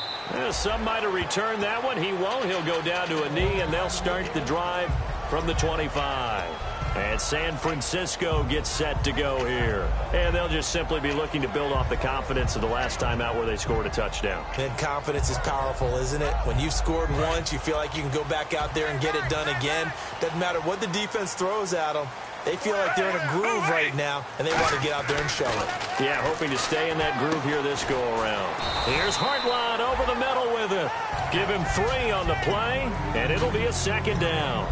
Some might have returned that one. He won't. He'll go down to a knee, and they'll start the drive from the 25. And San Francisco gets set to go here. And they'll just simply be looking to build off the confidence of the last time out where they scored a touchdown. And confidence is powerful, isn't it? When you've scored once, you feel like you can go back out there and get it done again. Doesn't matter what the defense throws at them. They feel like they're in a groove right now, and they want to get out there and show it. Yeah, hoping to stay in that groove here this go-around. Here's Hartline over the middle with it. Give him 3 on the play, and it'll be a 2nd down.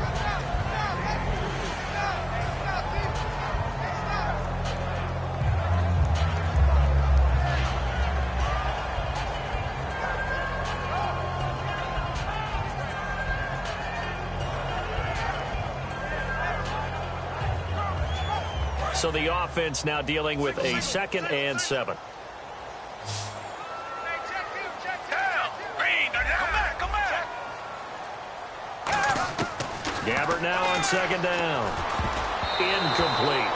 So the offense now dealing with a 2nd and 7. Gabbert now on 2nd down. Incomplete.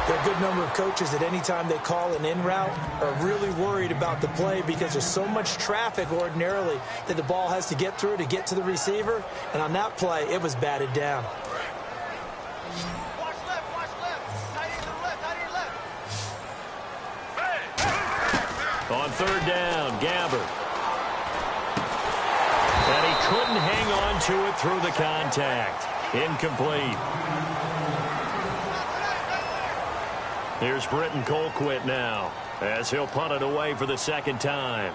There are a good number of coaches at any time they call an in route are really worried about the play because there's so much traffic ordinarily that the ball has to get through to get to the receiver. And on that play, it was batted down. On 3rd down, Gabbert. And he couldn't hang on to it through the contact. Incomplete. Here's Britton Colquitt now as he'll punt it away for the 2nd time.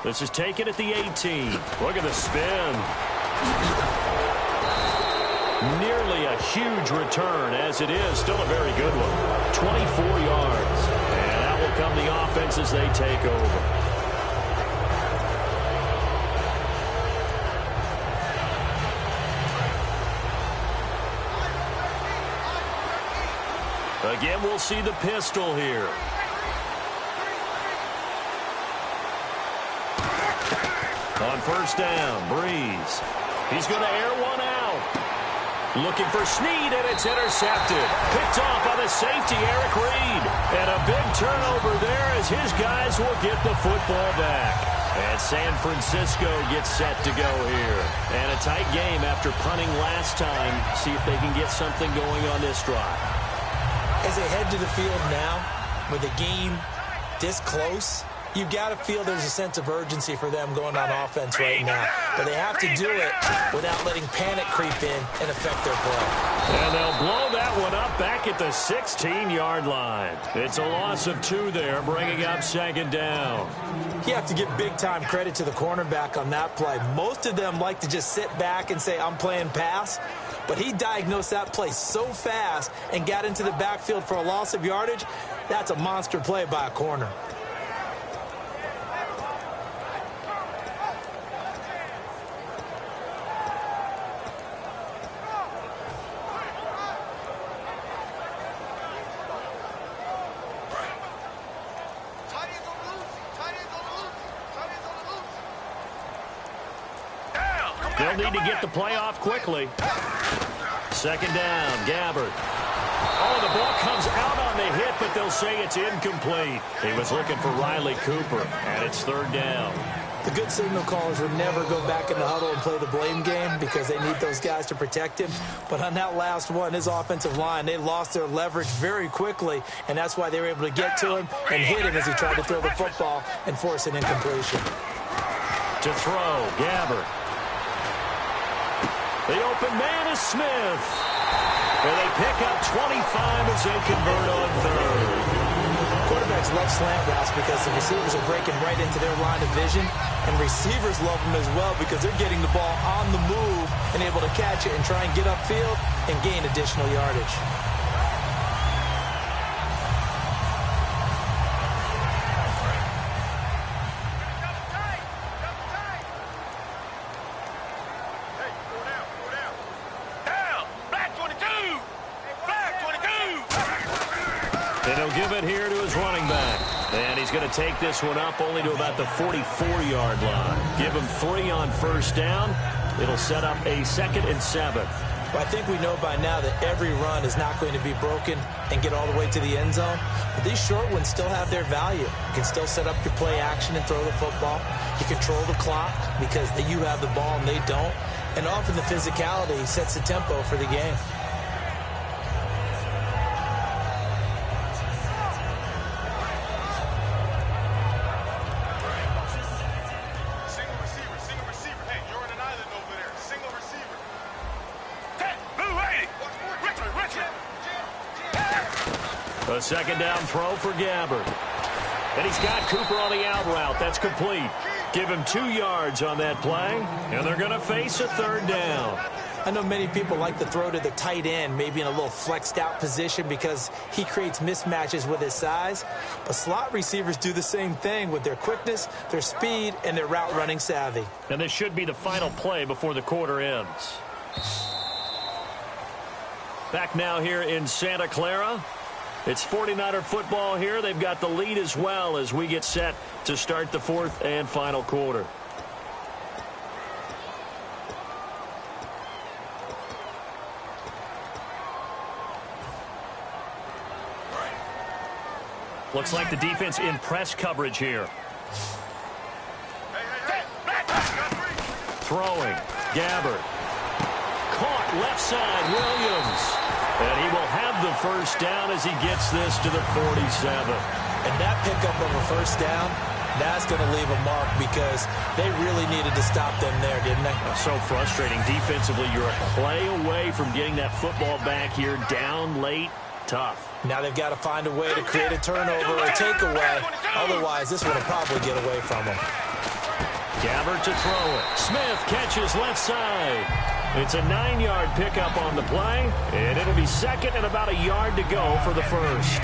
This is taken at the 18. Look at the spin. Nearly a huge return, as it is still a very good one. 24 yards. And that will come the offense as they take over. Again, we'll see the pistol here. On first down, Breeze. He's going to air one out. Looking for Snead, and it's intercepted. Picked off by the safety, Eric Reed. And a big turnover there as his guys will get the football back. And San Francisco gets set to go here. And a tight game after punting last time. See if they can get something going on this drive. As they head to the field now, with the game this close, you've got to feel there's a sense of urgency for them going on offense right now. But they have to do it without letting panic creep in and affect their play. And they'll blow that one up back at the 16-yard line. It's a loss of 2 there, bringing up second down. You have to give big-time credit to the cornerback on that play. Most of them like to just sit back and say, I'm playing pass. But he diagnosed that play so fast and got into the backfield for a loss of yardage. That's a monster play by a corner. They'll need to get the play off quickly. Second down, Gabbard. Oh, the ball comes out on the hit, but they'll say it's incomplete. He was looking for Riley Cooper, and it's third down. The good signal callers would never go back in the huddle and play the blame game because they need those guys to protect him. But on that last one, his offensive line, they lost their leverage very quickly, and that's why they were able to get to him and hit him as he tried to throw the football and force an incompletion. To throw, Gabbard. The open man is Smith. And they pick up 25 as they convert on third. Quarterbacks love slant routes because the receivers are breaking right into their line of vision. And receivers love them as well because they're getting the ball on the move and able to catch it and try and get upfield and gain additional yardage. Give it here to his running back. And he's going to take this one up only to about the 44-yard line. Give him 3 on first down. It'll set up a 2nd and 7. Well, I think we know by now that every run is not going to be broken and get all the way to the end zone. But these short ones still have their value. You can still set up your play action and throw the football. You control the clock because you have the ball and they don't. And often the physicality sets the tempo for the game. A second down throw for Gabbard. And he's got Cooper on the out route. That's complete. Give him 2 yards on that play, and they're going to face a third down. I know many people like to throw to the tight end, maybe in a little flexed out position because he creates mismatches with his size. But slot receivers do the same thing with their quickness, their speed, and their route running savvy. And this should be the final play before the quarter ends. Back now here in Santa Clara. It's 49er football here. They've got the lead as well as we get set to start the 4th and final quarter. Looks like the defense in press coverage here. Throwing. Gabbard. Caught left side. Williams. And he will have the first down as he gets this to the 47. And that pickup of a first down, that's going to leave a mark because they really needed to stop them there, didn't they? So frustrating. Defensively, you're a play away from getting that football back here down late. Tough. Now they've got to find a way to create a turnover or takeaway. Otherwise, this one will probably get away from them. Gabbard to throw it. Smith catches left side. It's a 9-yard pickup on the play, and it'll be 2nd and about a yard to go for the first.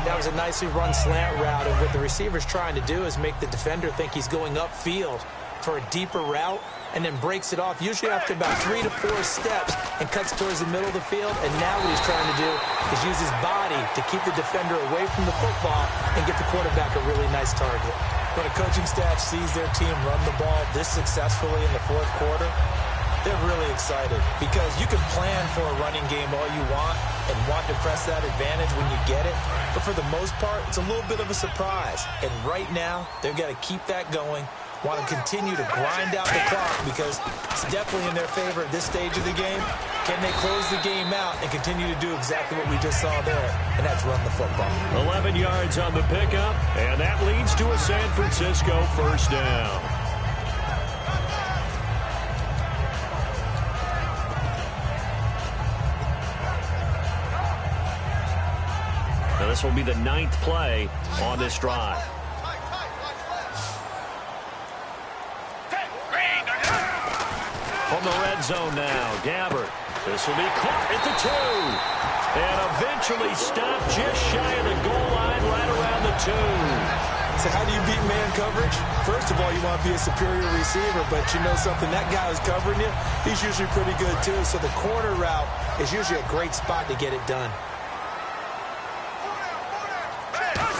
That was a nicely run slant route, and what the receiver's trying to do is make the defender think he's going upfield. for a deeper route and then breaks it off, usually after about 3 to 4 steps, and cuts towards the middle of the field. And now what he's trying to do is use his body to keep the defender away from the football and get the quarterback a really nice target. When a coaching staff sees their team run the ball this successfully in the fourth quarter, they're really excited, because you can plan for a running game all you want and want to press that advantage when you get it. But for the most part, it's a little bit of a surprise. And right now, they've got to keep that going, want to continue to grind out the clock, because it's definitely in their favor at this stage of the game. Can they close the game out and continue to do exactly what we just saw there, and that's run the football. 11 yards on the pickup, and that leads to a San Francisco first down. Now this will be the 9th play on this drive. From the red zone now, Gabbert. This will be caught at the 2. And eventually stopped just shy of the goal line, right around the 2. So how do you beat man coverage? First of all, you want to be a superior receiver, but you know something, that guy who's covering you, he's usually pretty good too. So the corner route is usually a great spot to get it done.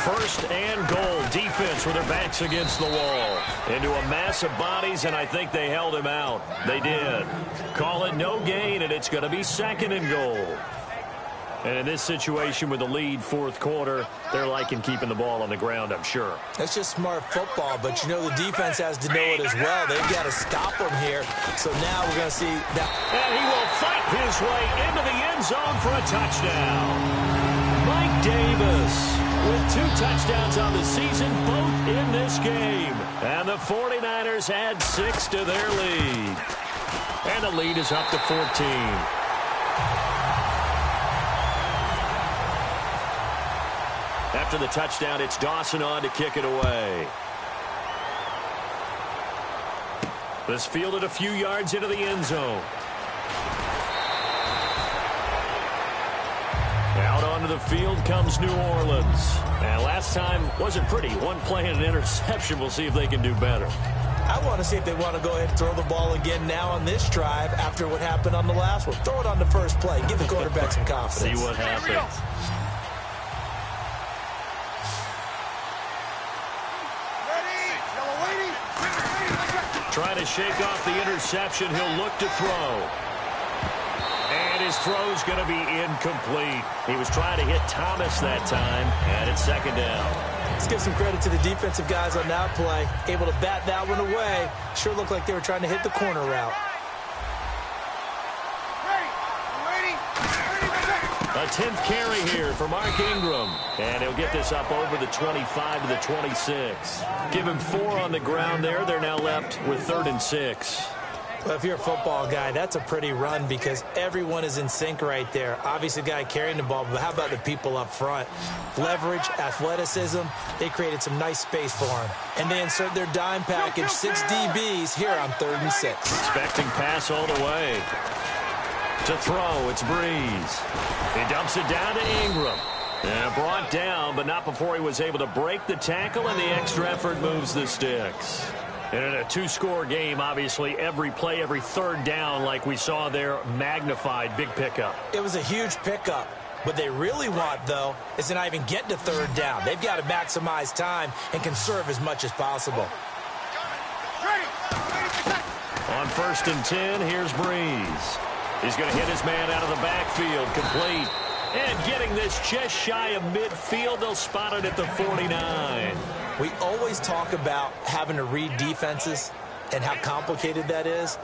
First and goal, defense with their backs against the wall. Into a mass of bodies, and I think they held him out. They did. Call it no gain, and it's going to be 2nd and goal. And in this situation with the lead, fourth quarter, they're liking keeping the ball on the ground, I'm sure. That's just smart football, but you know the defense has to know it as well. They've got to stop them here. So now we're going to see that. And he will fight his way into the end zone for a touchdown. Mike Davis with 2 touchdowns on the season, both in this game. And the 49ers add 6 to their lead. And the lead is up to 14. After the touchdown, it's Dawson on to kick it away. This fielded a few yards into the end zone. Out onto the field comes New Orleans. And last time wasn't pretty. One play and an interception. We'll see if they can do better. I want to see if they want to go ahead and throw the ball again now on this drive after what happened on the last one. Throw it on the first play. Give the quarterback some confidence. See what happens. Trying to shake off the interception. He'll look to throw. And his throw's going to be incomplete. He was trying to hit Thomas that time, and it's 2nd down. Let's give some credit to the defensive guys on that play. Able to bat that one away. Sure looked like they were trying to hit the corner route. A 10th carry here for Mark Ingram. And he'll get this up over the 25 to the 26. Give him 4 on the ground there. They're now left with 3rd and 6. Well, if you're a football guy, that's a pretty run because everyone is in sync right there. Obviously, the guy carrying the ball, but how about the people up front? Leverage, athleticism, they created some nice space for him. And they insert their dime package, 6 DBs here on 3rd and 6. Expecting pass all the way. To throw, it's Breeze. He dumps it down to Ingram. And brought down, but not before he was able to break the tackle, and the extra effort moves the sticks. And in a 2-score game, obviously, every play, every 3rd down, like we saw there, magnified. Big pickup. It was a huge pickup. What they really want, though, is to not even get to 3rd down. They've got to maximize time and conserve as much as possible. On 1st and 10, here's Breeze. He's going to hit his man out of the backfield, complete. And getting this just shy of midfield, they'll spot it at the 49. We always talk about having to read defenses and how complicated that is.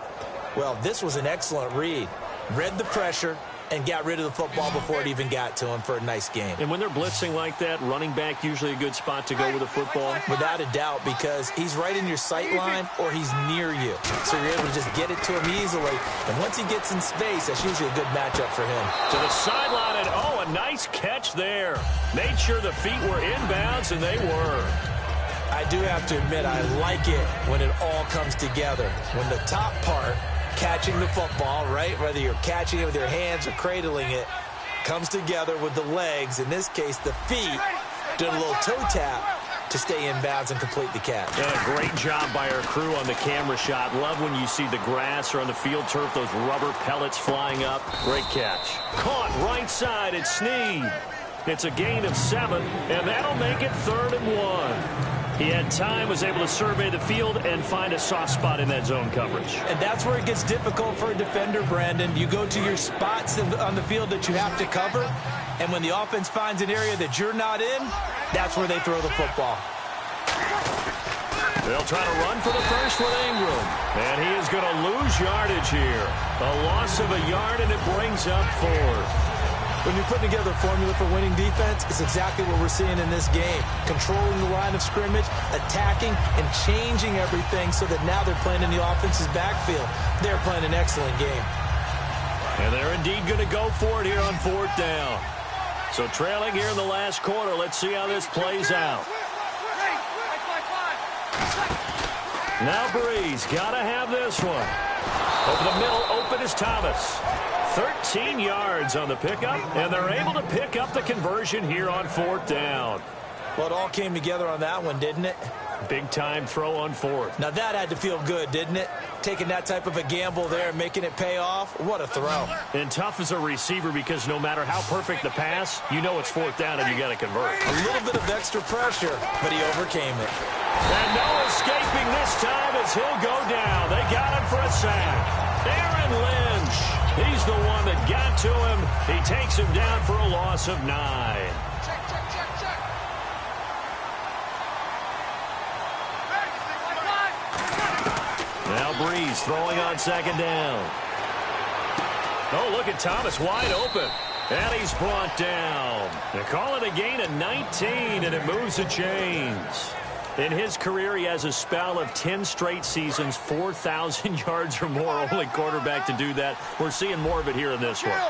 Well, this was an excellent read. Read the pressure and got rid of the football before it even got to him for a nice game. And when they're blitzing like that, running back usually a good spot to go with the football? Without a doubt, because he's right in your sight line or he's near you. So you're able to just get it to him easily. And once he gets in space, that's usually a good matchup for him. To the sideline, and oh, a nice catch there. Made sure the feet were inbounds, and they were. I do have to admit, I like it when it all comes together. When the top part, catching the football, right, whether you're catching it with your hands or cradling it, comes together with the legs, in this case the feet, did a little toe tap, to stay in bounds and complete the catch. Yeah, great job by our crew on the camera shot. Love when you see the grass or on the field turf, those rubber pellets flying up. Great catch. Caught right side. It's Snead. It's a gain of 7, and that'll make it 3rd and 1. He had time, was able to survey the field and find a soft spot in that zone coverage. And that's where it gets difficult for a defender, Brandon. You go to your spots on the field that you have to cover, and when the offense finds an area that you're not in, that's where they throw the football. They'll try to run for the first with Ingram, and he is going to lose yardage here. A loss of a yard, and it brings up 4th. When you're putting together a formula for winning defense, it's exactly what we're seeing in this game. Controlling the line of scrimmage, attacking, and changing everything so that now they're playing in the offense's backfield. They're playing an excellent game. And they're indeed going to go for it here on 4th down. So trailing here in the last quarter, let's see how this plays out. Now Breeze, got to have this one. Over the middle, open is Thomas. 13 yards on the pickup, and they're able to pick up the conversion here on 4th down. Well, it all came together on that one, didn't it? Big-time throw on 4th. Now, that had to feel good, didn't it? Taking that type of a gamble there, making it pay off. What a throw. And tough as a receiver because no matter how perfect the pass, you know it's 4th down and you got to convert. A little bit of extra pressure, but he overcame it. And no escaping this time as he'll go down. They got him for a sack. Aaron Lynch, he's the one that got to him. He takes him down for a loss of 9. Now Breeze throwing on 2nd down. Oh, look at Thomas wide open. And he's brought down. They call it a gain of 19, and it moves the chains. In his career, he has a spell of 10 straight seasons, 4,000 yards or more. Only quarterback to do that. We're seeing more of it here in this one.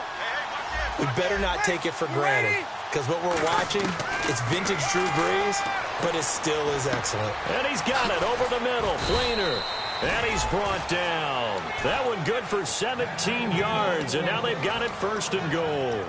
We better not take it for granted, because what we're watching, it's vintage Drew Brees, but it still is excellent. And he's got it over the middle. Fleener. And he's brought down. That one good for 17 yards, and now they've got it 1st and goal.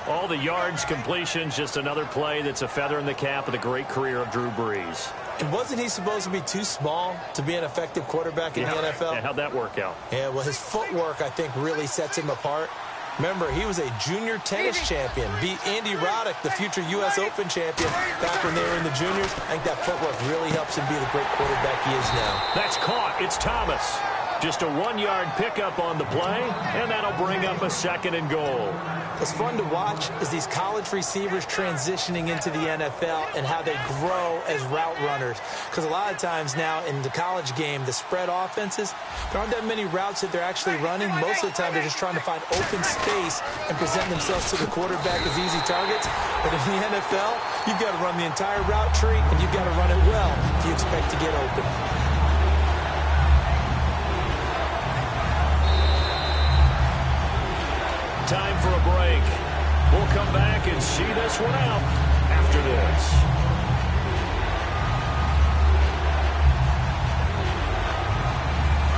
All the yards, completions, just another play that's a feather in the cap of the great career of Drew Brees. And wasn't he supposed to be too small to be an effective quarterback in the NFL? Yeah, how'd that work out? Yeah, well, his footwork, I think, really sets him apart. Remember, he was a junior tennis champion, beat Andy Roddick, the future U.S. Open champion, back when they were in the juniors. I think that footwork really helps him be the great quarterback he is now. That's caught. It's Thomas. Just a 1-yard pickup on the play, and that'll bring up a 2nd and goal. What's fun to watch is these college receivers transitioning into the NFL and how they grow as route runners. Because a lot of times now in the college game, the spread offenses, there aren't that many routes that they're actually running. Most of the time, they're just trying to find open space and present themselves to the quarterback as easy targets. But in the NFL, you've got to run the entire route tree, and you've got to run it well if you expect to get open. Time for a break. We'll come back and see this one out after this.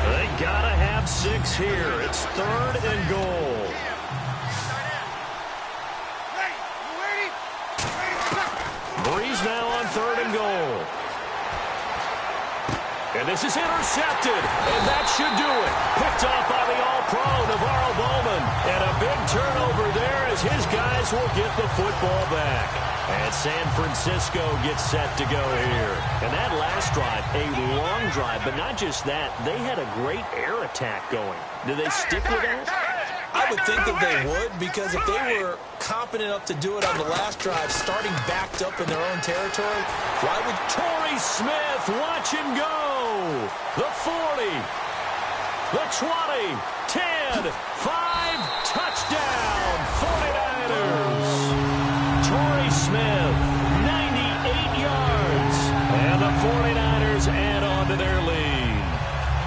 They gotta have 6 here. It's 3rd and goal. Breeze now on 3rd and goal. And this is intercepted, and that should do it. Picked off by the All-Pro, Navarro Bowman. And a big turnover there as his guys will get the football back. And San Francisco gets set to go here. And that last drive, a long drive, but not just that. They had a great air attack going. Do they stick with that? I would think that they would, because if they were competent enough to do it on the last drive, starting backed up in their own territory, why would Torrey Smith, watch him go. The 40, the 20, 10, 5, touchdown, 49ers. Torrey Smith, 98 yards, and the 49ers add on to their lead.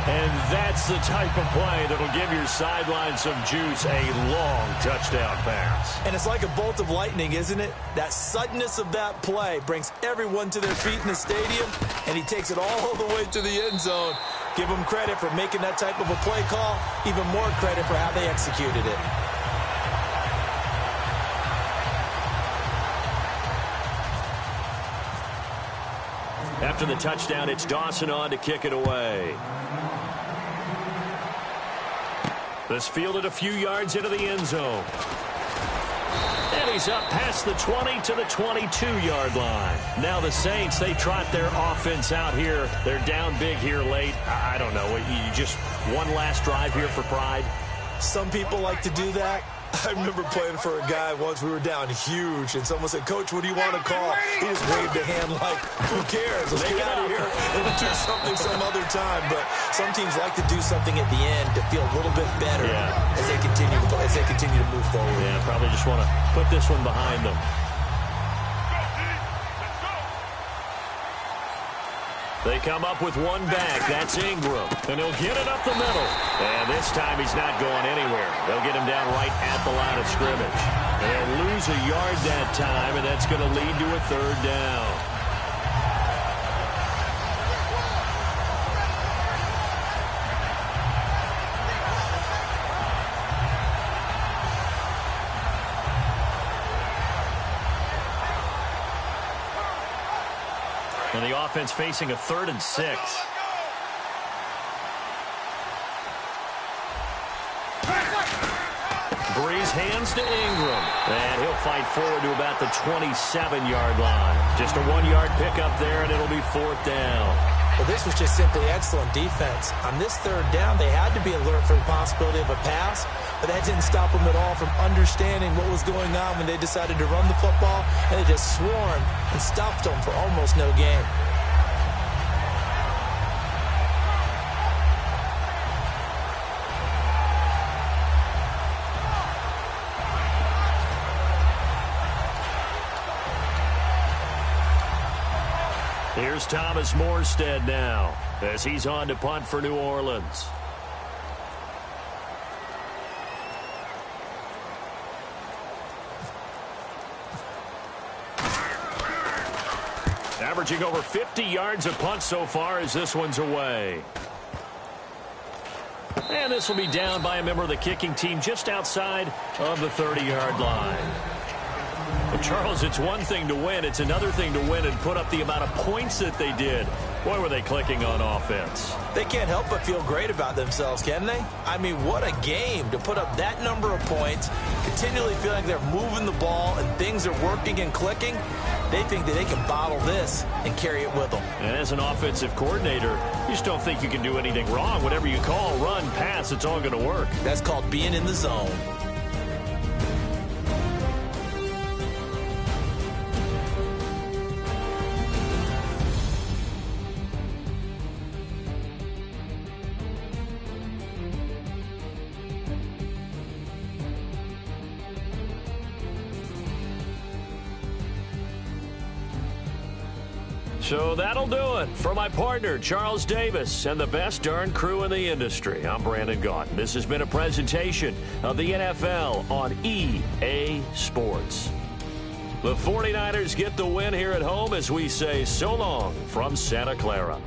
And that's the type of play that'll give your sideline some juice, a long touchdown pass. And it's like a bolt of lightning, isn't it? That suddenness of that play brings everyone to their feet in the stadium, and he takes it all the way to the end zone. Give him credit for making that type of a play call, even more credit for how they executed it. After the touchdown, it's Dawson on to kick it away. This fielded a few yards into the end zone. And he's up past the 20 to the 22-yard line. Now the Saints, they trot their offense out here. They're down big here late. I don't know. You just one last drive here for pride? Some people like to do that. I remember playing for a guy once. We were down huge, and someone said, "Coach, what do you want to call?" He just waved a hand like, "Who cares? Let's get out of here and do something some other time." But some teams like to do something at the end to feel a little bit better as they continue to move forward. Yeah, probably just want to put this one behind them. They come up with one back. That's Ingram. And he'll get it up the middle. And this time he's not going anywhere. They'll get him down right at the line of scrimmage. They'll lose a yard that time, and that's going to lead to a third down. And the offense facing a 3rd and 6. Breeze hands to Ingram. And he'll fight forward to about the 27-yard line. Just a 1-yard pickup there, and it'll be 4th down. Well, this was just simply excellent defense. On this 3rd down, they had to be alert for the possibility of a pass, but that didn't stop them at all from understanding what was going on when they decided to run the football, and they just swarmed and stopped them for almost no gain. Here's Thomas Morstead now as he's on to punt for New Orleans. Averaging over 50 yards a punt so far as this one's away. And this will be down by a member of the kicking team just outside of the 30-yard line. Well, Charles, it's one thing to win. It's another thing to win and put up the amount of points that they did. Boy, were they clicking on offense. They can't help but feel great about themselves, can they? I mean, what a game to put up that number of points, continually feeling they're moving the ball and things are working and clicking. They think that they can bottle this and carry it with them. And as an offensive coordinator, you just don't think you can do anything wrong. Whatever you call, run, pass, it's all going to work. That's called being in the zone. So that'll do it. For my partner, Charles Davis, and the best darn crew in the industry, I'm Brandon Gaudin. This has been a presentation of the NFL on EA Sports. The 49ers get the win here at home as we say so long from Santa Clara.